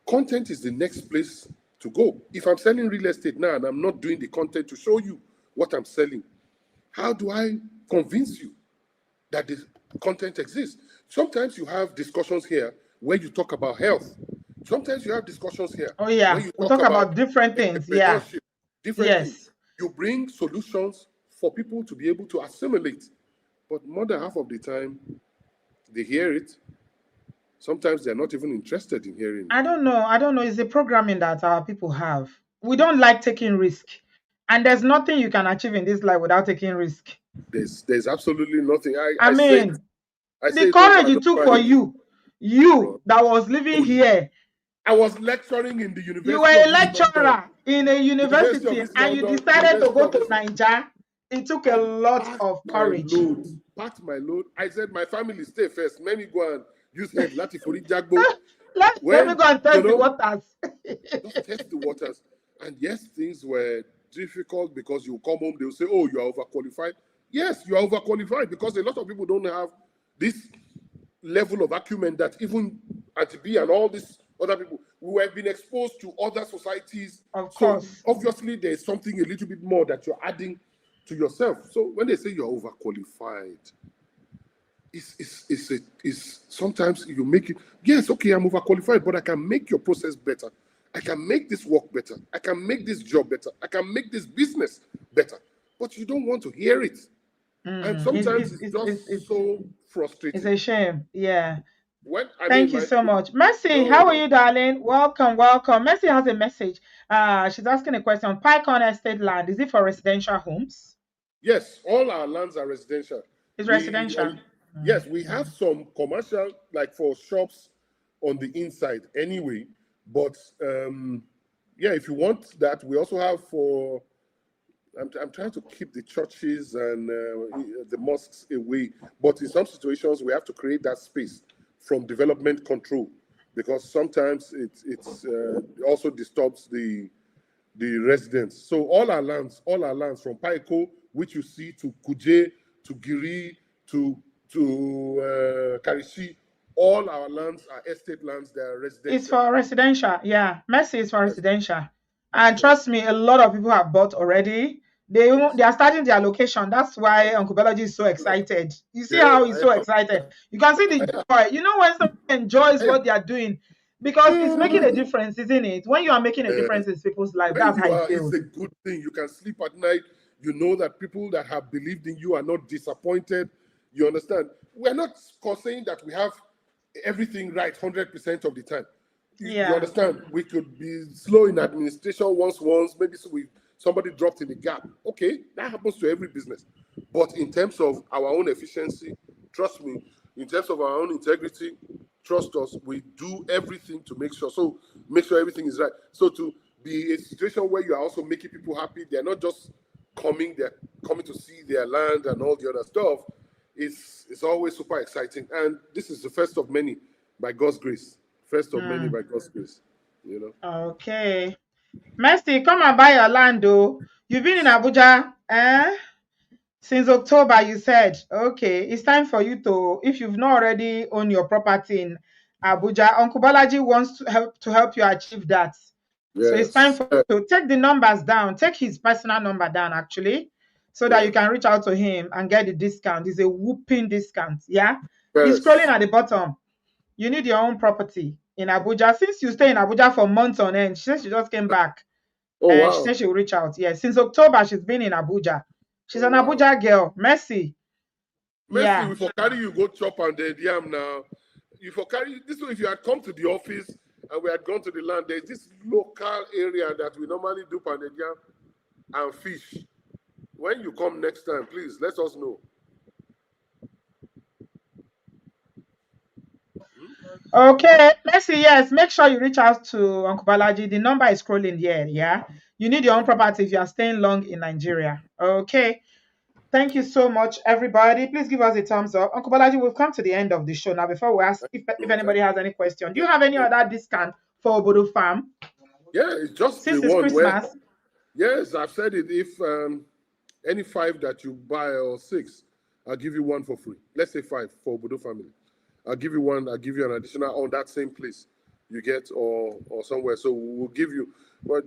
content is the next place to go. If I'm selling real estate now and I'm not doing the content to show you what I'm selling, how do I convince you that the content exists? Sometimes you have discussions here where you talk about health. Sometimes you have discussions here Oh, where yeah. you We talk talk about about different things. Yeah. entrepreneurship, different things. Yes. You bring solutions for people to be able to assimilate. But more than half of the time, they hear it. Sometimes they're not even interested in hearing I it. don't know. I don't know. It's a programming that our people have. We don't like taking risk. And there's nothing you can achieve in this life without taking risk. There's absolutely nothing. I mean, I the say it over courage and it took over for again. you Bro. that was living here, I was lecturing in the you were University a of East London, lecturer in a University of university East and you London, decided to University go of to East. Nigeria. It took a I lot packed of my courage. load, packed my load. I said, my family stay first. Let me go and use head Lati for Jagbo. Let me When, go and you test the know, waters. just test the waters. And yes, things were difficult because you come home, they'll say, oh, you are overqualified. Yes, you are overqualified because a lot of people don't have this level of acumen that even Auntie B and all these other people, we have been exposed to other societies. Of So course. obviously there's something a little bit more that you're adding to yourself. So when they say you're overqualified, it's sometimes you make it, yes, okay, I'm overqualified, but I can make your process better. I can make this work better. I can make this job better. I can make this business better. But you don't want to hear it. And sometimes it's just so It's frustrating. a shame. Yeah. When I mean Thank you my so much. Mercy, no, how are no. you, darling? Welcome, welcome. Mercy has a message. She's asking a question. Pycon Estate land, is it for residential homes? Yes, all our lands are residential. It's We residential. yes, we have some commercial like for shops on the inside anyway. But yeah, if you want that, we also have for. I'm trying to keep the churches and the mosques away, but in some situations we have to create that space from development control because sometimes it also disturbs the residents. So all our lands from Paiko, which you see, to Kuje, to Giri, to Karishi, all our lands are estate lands. They are It's residential. for residential. Yeah. Mercy is for Yes, residential. And yes, trust me, a lot of people have bought already. They yes. are starting their location. That's why Uncle Belaji is so excited. You see Yeah, how he's so excited. You can see the joy. You know when someone enjoys I am. what they are doing because it's making a difference, isn't it? When you are making a Uh, difference in people's life, when that's how you it are, it's feels. a good thing. You can sleep at night. You know that people that have believed in you are not disappointed. You understand? We're not saying that we have everything right 100% of the time. You Yeah. understand? We could be slow in administration once, maybe somebody dropped in the gap. Okay, that happens to every business. But in terms of our own efficiency, trust me, in terms of our own integrity, trust us, we do everything to make sure. So make sure everything is right. So to be a situation where you are also making people happy, they're not just they're coming to see their land and all the other stuff. It's always super exciting. And this is the first of many by God's grace. First of many by God's grace. You know. Okay. Mercy, come and buy your land, though. You've been in Abuja, since October, you said. Okay, it's time for you to, if you've not already owned your property in Abuja, Uncle Balaji wants to help you achieve that. So it's time Yes. for you to take the numbers down, take his personal number down, actually, so that Yeah. you can reach out to him and get the discount. It's a whooping discount, yeah? It's scrolling Yes. at the bottom. You need your own property in Abuja. Since you stay in Abuja for months on end, she said she just came back. Oh And she wow. said she will reach out. Yes, since October, she's been in Abuja. She's Oh an wow. Abuja girl. Mercy. Mercy, Yeah. we for carry you go chop and the yam now. You for carry this one if you had come to the office and we had gone to the land, there's this local area that we normally do pounded yam and fish. When you come next time, please let us know. Okay, Mercy, yes. Make sure you reach out to Uncle Balaji. The number is scrolling here. Yeah. You need your own property if you are staying long in Nigeria. Okay. Thank you so much, everybody. Please give us a thumbs up. Uncle Balaji, we've come to the end of the show. Now, before we ask if anybody has any question, do you have any other discount for Obodo Farm Yeah, it's just the since it's one where, Christmas? yes, I've said it. If any 5 that you buy or 6, I'll give you 1 for free. Let's say 5 for Obodo family. I'll give you 1. I'll give you an additional on that same place you get or somewhere. So we'll give you. But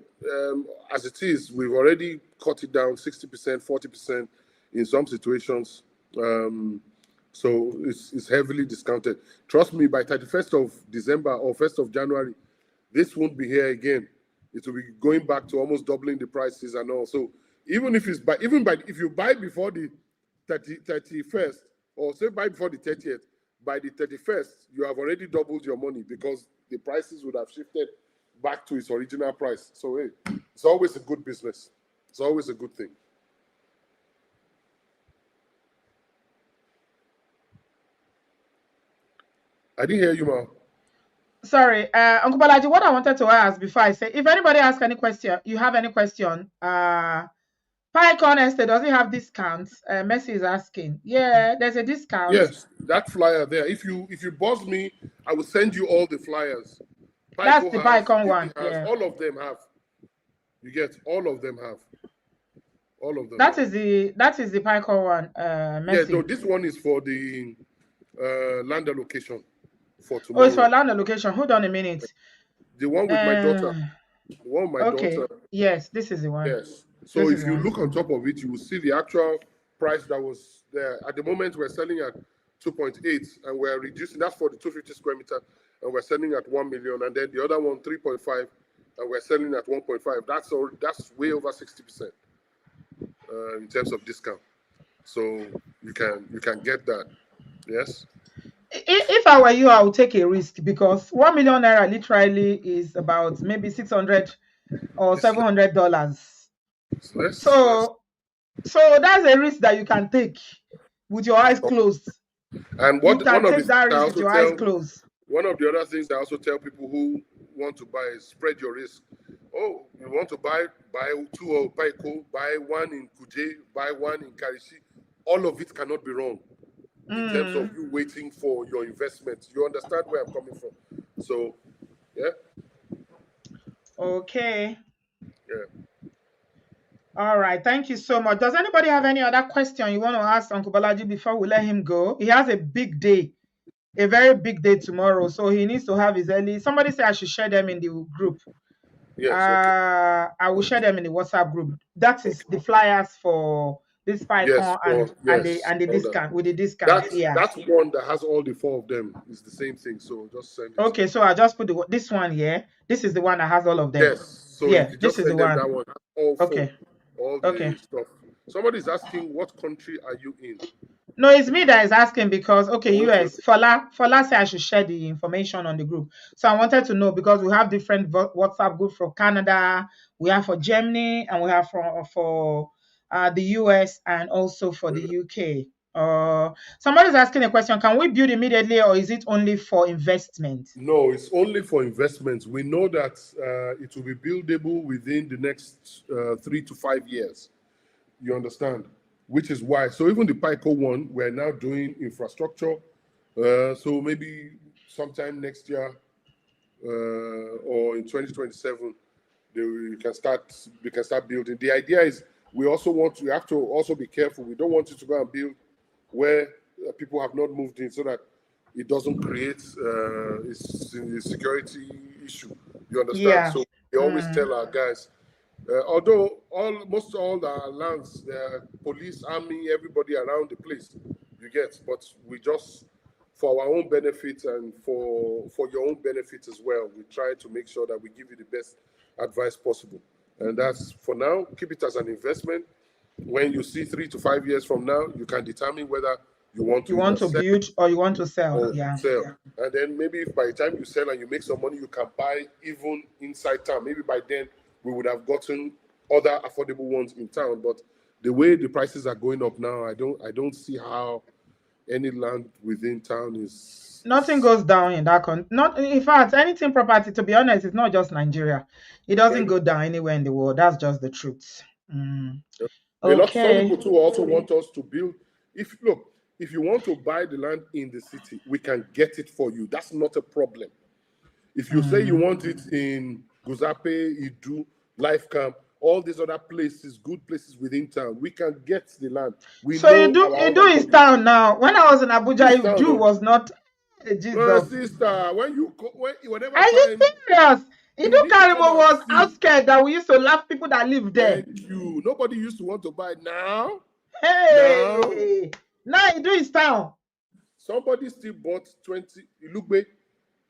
as it is, we've already cut it down 60%, 40% in some situations. So it's heavily discounted. Trust me, by 31st of December or 1st of January, this won't be here again. It will be going back to almost doubling the prices and all. So even if if you buy before the 31st, or say buy before the 30th, by the 31st, you have already doubled your money because the prices would have shifted back to its original price. So hey, it's always a good business. It's always a good thing. I didn't hear you, Ma. Sorry, Uncle Balaji, what I wanted to ask before I say, if anybody asks any question, you have any question, PyCon Estate, does it have discounts? Messi is asking. Yeah, there's a discount. Yes, that flyer there. If you buzz me, I will send you all the flyers. That's Pico the has, PyCon Didi one. has, Yeah. all of them have. You get all of them have. All of them. That have. is the PyCon one, Messi. Yeah, no, this one is for the land allocation for Oh, it's for tomorrow. land allocation. Hold on a minute. The one with my daughter. The one with my Okay. daughter. Yes, this is the one. Yes. So This if is you one. look on top of it, you will see the actual price that was there. At the moment, we're selling at 2.8, and we're reducing. That's for the 250 square meter, and we're selling at 1 million. And then the other one, 3.5, and we're selling at 1.5. That's way over 60% in terms of discount. So you can get that. Yes. If I were you, I would take a risk because 1 million naira literally is about maybe $600 or $700. So that's a risk that you can take with your eyes closed. And You one can of take the that things I risk with also your eyes tell closed. one of the other things I also tell people who want to buy is spread your risk. Oh, you want to buy 2 or Paiko, buy 1 in Kuje, buy 1 in Karishi. All of it cannot be wrong in terms of you waiting for your investment. You understand where I'm coming from? So, yeah. Okay. Yeah. All right. Thank you so much. Does anybody have any other question you want to ask Uncle Balaji before we let him go? He has a big day, a very big day tomorrow. So he needs to have his early. Somebody said I should share them in the group. Yes, okay. I will share them in the WhatsApp group. That is the flyers for this Yes, PyCon and the all that. discount with the discount. Yeah. That's one that has all the 4 of them. It's the same thing. So just send it. Okay, so I just put this one here. This is the one that has all of them. Yes. So Yeah, if you this just is the send them one. that one, all 4, Okay. all Okay. the stuff. Somebody's asking, what country are you in? No, it's me that is asking because okay, Okay. US. Fola said I should share the information on the group. So I wanted to know because we have different WhatsApp group for Canada, we have for Germany, and we have for the US and also for the UK. Somebody's asking a question: can we build immediately, or is it only for investment? No, it's only for investments. We know that it will be buildable within the next 3 to 5 years. You understand? Which is why. So even the PICO one, we're now doing infrastructure. So maybe sometime next year or in 2027, we can start building. The idea is we have to also be careful. We don't want you to go and build where people have not moved in, so that it doesn't create a security issue. You understand? Yeah. So we always tell our guys, although most all our lands, police, army, everybody around the place, you get. But we just, for our own benefit and for your own benefit as well, we try to make sure that we give you the best advice possible. And that's, for now, keep it as an investment. When you see 3 to 5 years from now, you can determine whether you want to build or you want to sell. or Yeah. sell. And then maybe if by the time you sell and you make some money, you can buy even inside town. Maybe by then we would have gotten other affordable ones in town. But the way the prices are going up now, I don't see how any land within town is. Nothing goes down in that country. Not, in fact, anything property, to be honest, it's not just Nigeria. It doesn't go down anywhere in the world. That's just the truth. Some Okay. people too also want us to build. If you want to buy the land in the city, we can get it for you. That's not a problem. If you say you want it in Guzape, Idu, Life Camp, all these other places, good places within town, we can get the land. So Idu is town now. When I was in Abuja, Idu was not Jesus. Sister, whenever Are you time, serious? you Idu need to come Karimo and was see. outskirts that we used to laugh people that live there. Thank you. Nobody used to want to buy now. Hey, now Idu is town. Somebody still bought 20 Lugbe,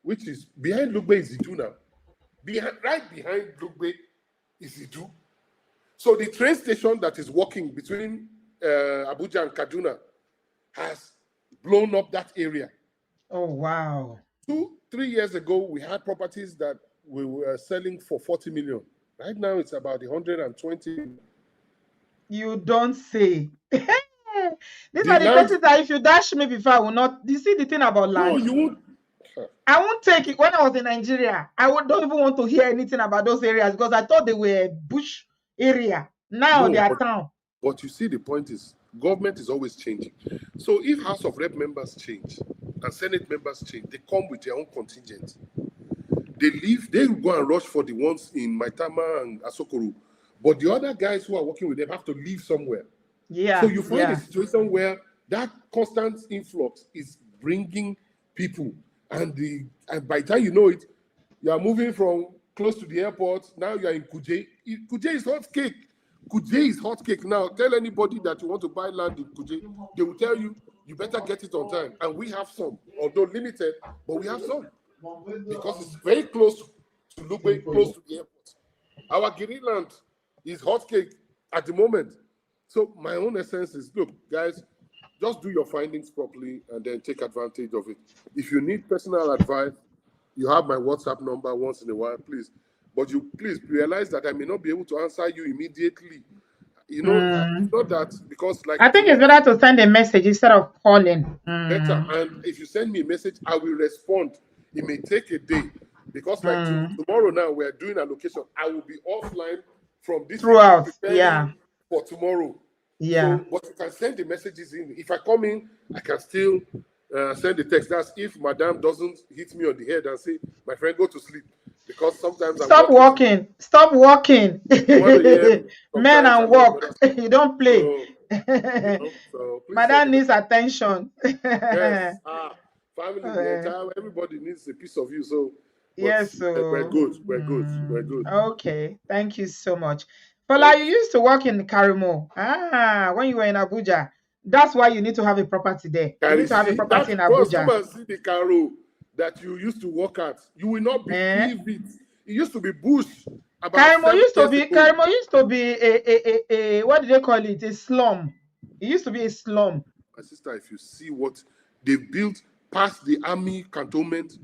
which is behind Lugbe is Idu now. Right behind Lugbe is Idu. So the train station that is working between Abuja and Kaduna has blown up that area. Oh, wow. 2-3 years ago, we had properties that we were selling for 40 million. Right now, it's about 120. You don't say. These are the places that if you dash me before, I will not. You see the thing about land? No, you won't. I won't take it. When I was in Nigeria, don't even want to hear anything about those areas because I thought they were bush area. Now they are town. But you see, the point is, government is always changing. So if House of Rep members change and Senate members change, they come with their own contingent. They go and rush for the ones in Maitama and Asokoro. But the other guys who are working with them have to leave somewhere. Yeah. So you find a situation where that constant influx is bringing people. And by the time you know it, you are moving from close to the airport. Now you are in Kuje. Kuje is hot cake. Kuje is hot cake now. Tell anybody that you want to buy land in Kuje, they will tell you, you better get it on time. And we have some, although limited, but we have some. Because it's very close to Lugbe, close to the airport. Our Giri land is hot cake at the moment. So my own essence is, look, guys, just do your findings properly and then take advantage of it. If you need personal advice, you have my WhatsApp number once in a while, please. But you please realize that I may not be able to answer you immediately. You know, not that, because like I think it's better to send a message instead of calling. Better. And if you send me a message, I will respond. It may take a day because like tomorrow now we're doing a location. I will be offline from this throughout. For tomorrow. Yeah. So, but you can send the messages in. If I come in, I can still send the text. That's if Madam doesn't hit me on the head and say, "My friend, go to sleep." Because sometimes stop walking. Stop walking. Men and walk. You don't play. So Madam needs attention. Yes. Family, everybody needs a piece of you. So yes, so we're good. We're good. Okay, thank you so much. Fola, you used to work in Karimo. When you were in Abuja. That's why you need to have a property there. You need to have a property in Abuja. Come and see the Karo that you used to work at. You will not believe it. It used to be bush. Karimo used to be a what do they call it? A slum. It used to be a slum. My sister, if you see what they built past the army cantonment,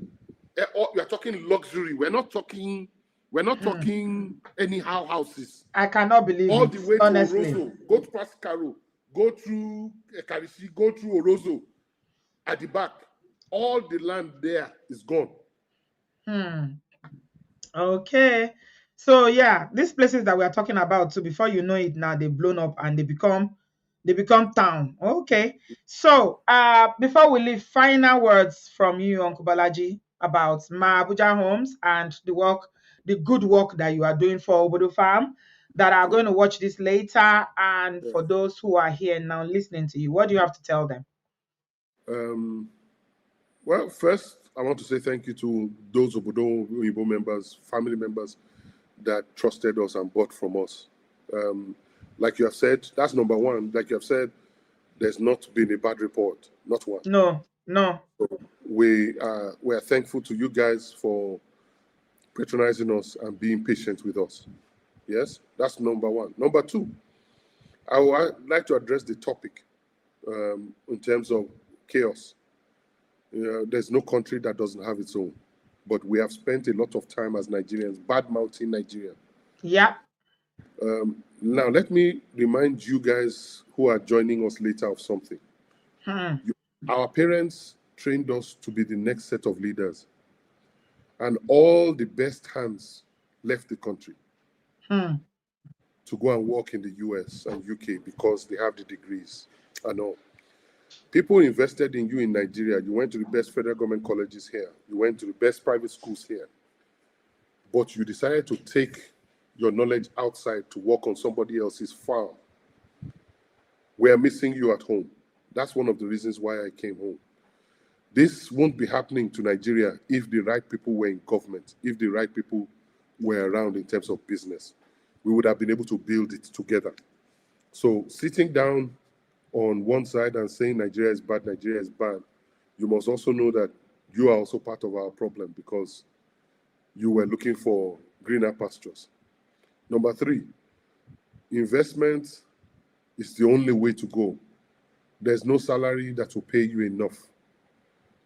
we are talking luxury. We're not talking anyhow houses. I cannot believe all it, the way honestly. to Orozo, go past Karo, go through Karishi, go through Orozo. At the back, all the land there is gone. Okay. So yeah, these places that we are talking about, so before you know it now, they've blown up and they become town. Okay. So before we leave, final words from you, Uncle Balaji. about Ma Abuja Homes and the good work that you are doing for Obodo Farm that are going to watch this later, and for those who are here now listening to you? What do you have to tell them? Well, first, I want to say thank you to those Obodo members, family members that trusted us and bought from us. Like you have said, that's number one. Like you have said, there's not been a bad report, not one. No. So we are thankful to you guys for patronizing us and being patient with us. Yes, that's number one. Number two, I would like to address the topic in terms of chaos. There's no country that doesn't have its own, but we have spent a lot of time as Nigerians bad-mouthing Nigeria. Yeah. Now, let me remind you guys who are joining us later of something. Our parents trained us to be the next set of leaders, and all the best hands left the country to go and work in the US and UK because they have the degrees and all. People invested in you in Nigeria. You went to the best federal government colleges here. You went to the best private schools here. But you decided to take your knowledge outside to work on somebody else's farm. We are missing you at home. That's one of the reasons why I came home. This won't be happening to Nigeria if the right people were in government, if the right people were around in terms of business. We would have been able to build it together. So sitting down on one side and saying Nigeria is bad, you must also know that you are also part of our problem because you were looking for greener pastures. Number three, investment is the only way to go. There's no salary that will pay you enough.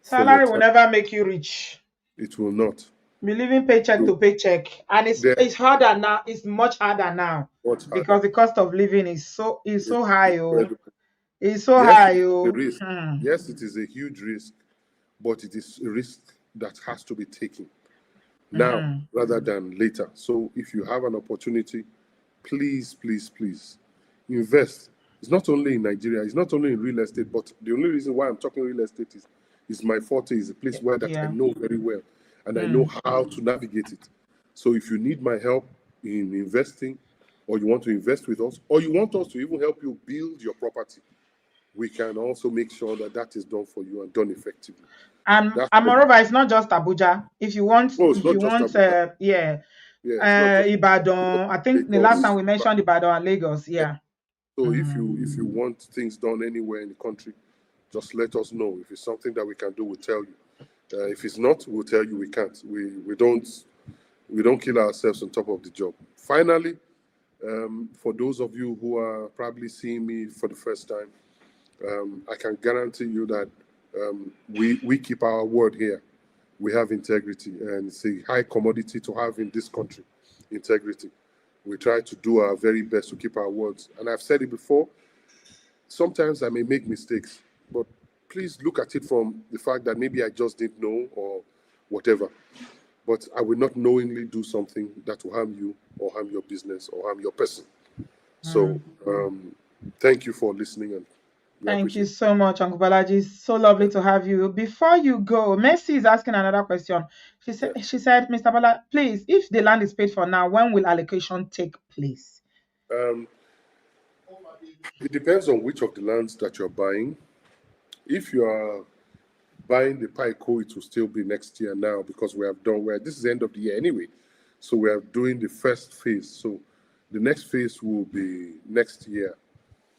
Salary will never make you rich. It will not. Be living paycheck to paycheck, and it's harder now. It's much harder now because the cost of living is so high. It's so high. Yes, it is a huge risk, but it is a risk that has to be taken now rather than later. So if you have an opportunity, please, please, please invest. It's not only in Nigeria, it's not only in real estate, but the only reason why I'm talking real estate is my forte, is a place where that I know very well and I know how to navigate it. So if you need my help in investing, or you want to invest with us, or you want us to even help you build your property, we can also make sure that that is done for you and done effectively. And moreover, it's not just Abuja. If you want, Ibadan. I think the last time we mentioned Ibadan and Lagos. Yeah. So if you want things done anywhere in the country, just let us know. If it's something that we can do, we'll tell you. If it's not, we'll tell you we can't. We don't kill ourselves on top of the job. Finally, for those of you who are probably seeing me for the first time, I can guarantee you that we keep our word here. We have integrity, and it's a high commodity to have in this country, integrity. We try to do our very best to keep our words. And I've said it before, sometimes I may make mistakes, but please look at it from the fact that maybe I just didn't know or whatever. But I will not knowingly do something that will harm you or harm your business or harm your person. So thank you for listening. And thank you so much, Uncle Balaji. It's so lovely to have you. Before you go, Mercy is asking another question. She said, Mr. Bala, please, if the land is paid for now, when will allocation take place? It depends on which of the lands that you're buying. If you are buying the Paiko, it will still be next year now because we have done this is the end of the year anyway. So we are doing the first phase. So the next phase will be next year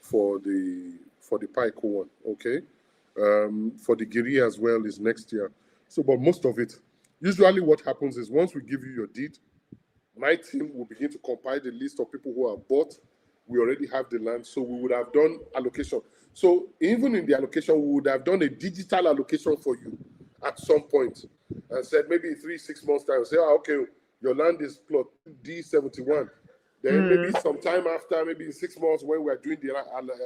for the Paiko one, okay? For the Giri as well is next year. So, but most of it, usually what happens is once we give you your deed, my team will begin to compile the list of people who have bought. We already have the land, so we would have done allocation. So even in the allocation, we would have done a digital allocation for you at some point and said maybe 3-6 months time, say, okay, your land is plot D71. Then maybe sometime after, maybe in 6 months when we are doing the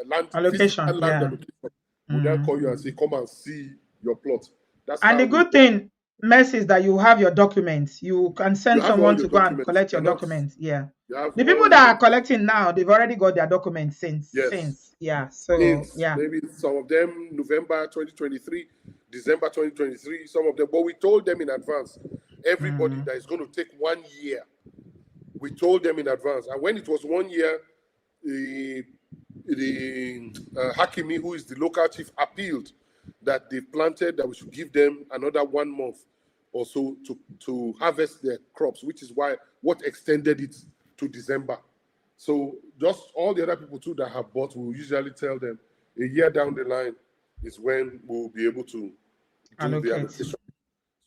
land allocation, we'll then call you and say, come and see your plot. That's and the good thing, Mercy, is that you have your documents. You can send someone to go and collect your documents. Yeah. The people that are collecting now, they've already got their documents since. Yes. Yeah. So yeah. Maybe some of them November 2023, December 2023, some of them. But we told them in advance. Everybody that is going to take 1 year, we told them in advance. And when it was 1 year, the Hakimi, who is the local chief, appealed that they planted that we should give them another 1 month or so to harvest their crops, which is what extended it to December. So just all the other people too that have bought, we'll usually tell them a year down the line is when we'll be able to do the allocation.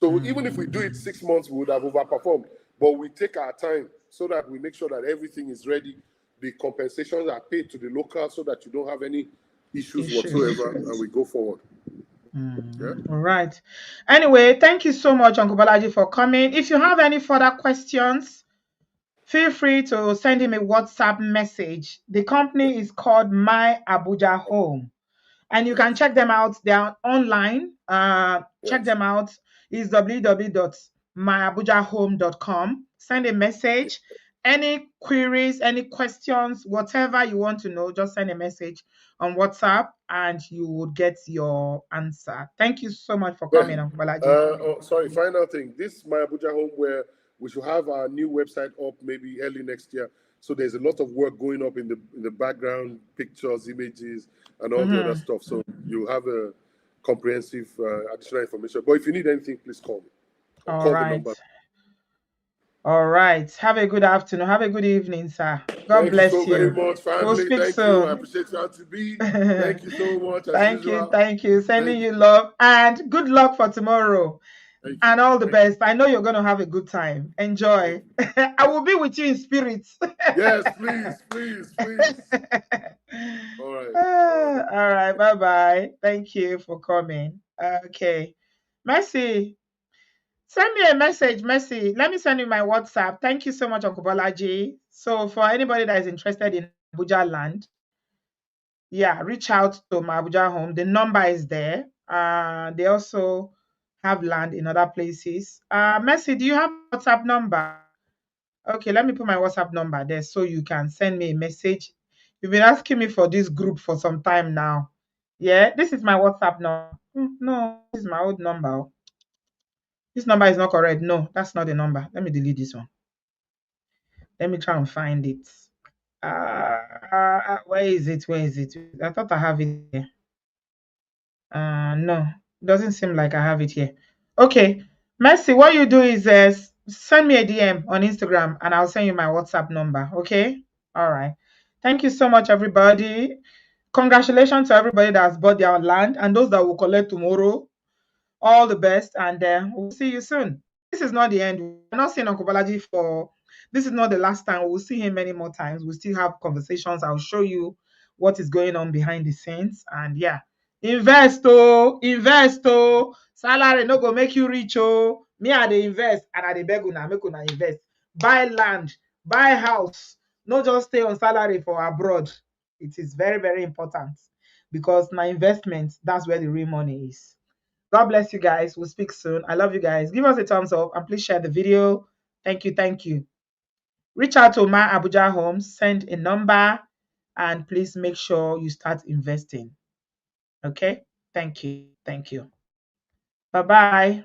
So even if we do it 6 months, we would have overperformed. But we take our time so that we make sure that everything is ready. The compensations are paid to the local so that you don't have any issues whatsoever, and we go forward. Yeah? All right. Anyway, thank you so much, Uncle Balaji, for coming. If you have any further questions, feel free to send him a WhatsApp message. The company is called My Abuja Home, and you can check them out. They are online. Check them out. It's www.myabujahome.com. Send a message. Any queries, any questions, whatever you want to know, just send a message on WhatsApp and you would get your answer. Thank you so much for coming, Uncle Balaji. Sorry, final thing. This My Abuja Home, where we should have our new website up maybe early next year. So there's a lot of work going up in the background, pictures, images, and all the other stuff. So you have a comprehensive additional information. But if you need anything, please call me. All right. All right. Have a good afternoon. Have a good evening, sir. God bless you. Thank you so very much, family. We'll speak Thank soon. you. I appreciate you, Auntie B. Thank you so much. Thank you. Sending you love and good luck for tomorrow. And all the best. I know you're going to have a good time. Enjoy. I will be with you in spirit. Yes, please. All right. All right. Bye-bye. Thank you for coming. Okay. Mercy. Send me a message, Mercy. Let me send you my WhatsApp. Thank you so much, Uncle Bolaji. So for anybody that is interested in Abuja land, yeah, reach out to my Abuja home. The number is there. They also have land in other places. Mercy, do you have a WhatsApp number? Okay, let me put my WhatsApp number there so you can send me a message. You've been asking me for this group for some time now. Yeah, this is my WhatsApp number. No, this is my old number. This number is not correct. No, that's not the number. Let me delete this one. Let me try and find it. Where is it? I thought I have it here. No, it doesn't seem like I have it here. Okay, Mercy, what you do is send me a DM on Instagram and I'll send you my WhatsApp number. Okay? All right. Thank you so much, everybody. Congratulations to everybody that has bought their land and those that will collect tomorrow. All the best, and we'll see you soon. This is not the end. We're not seeing Uncle Balaji for this is not the last time. We'll see him many more times. We'll still have conversations. I'll show you what is going on behind the scenes. And yeah, invest. Salary no go make you rich. Oh, me I dey invest and I dey beg una make una invest. Buy land, buy house. Not just stay on salary for abroad. It is very, very important because my investment, that's where the real money is. God bless you guys. We'll speak soon. I love you guys. Give us a thumbs up and please share the video. Thank you. Reach out to My Abuja Homes, send a number, and please make sure you start investing. Okay? Thank you. Bye-bye.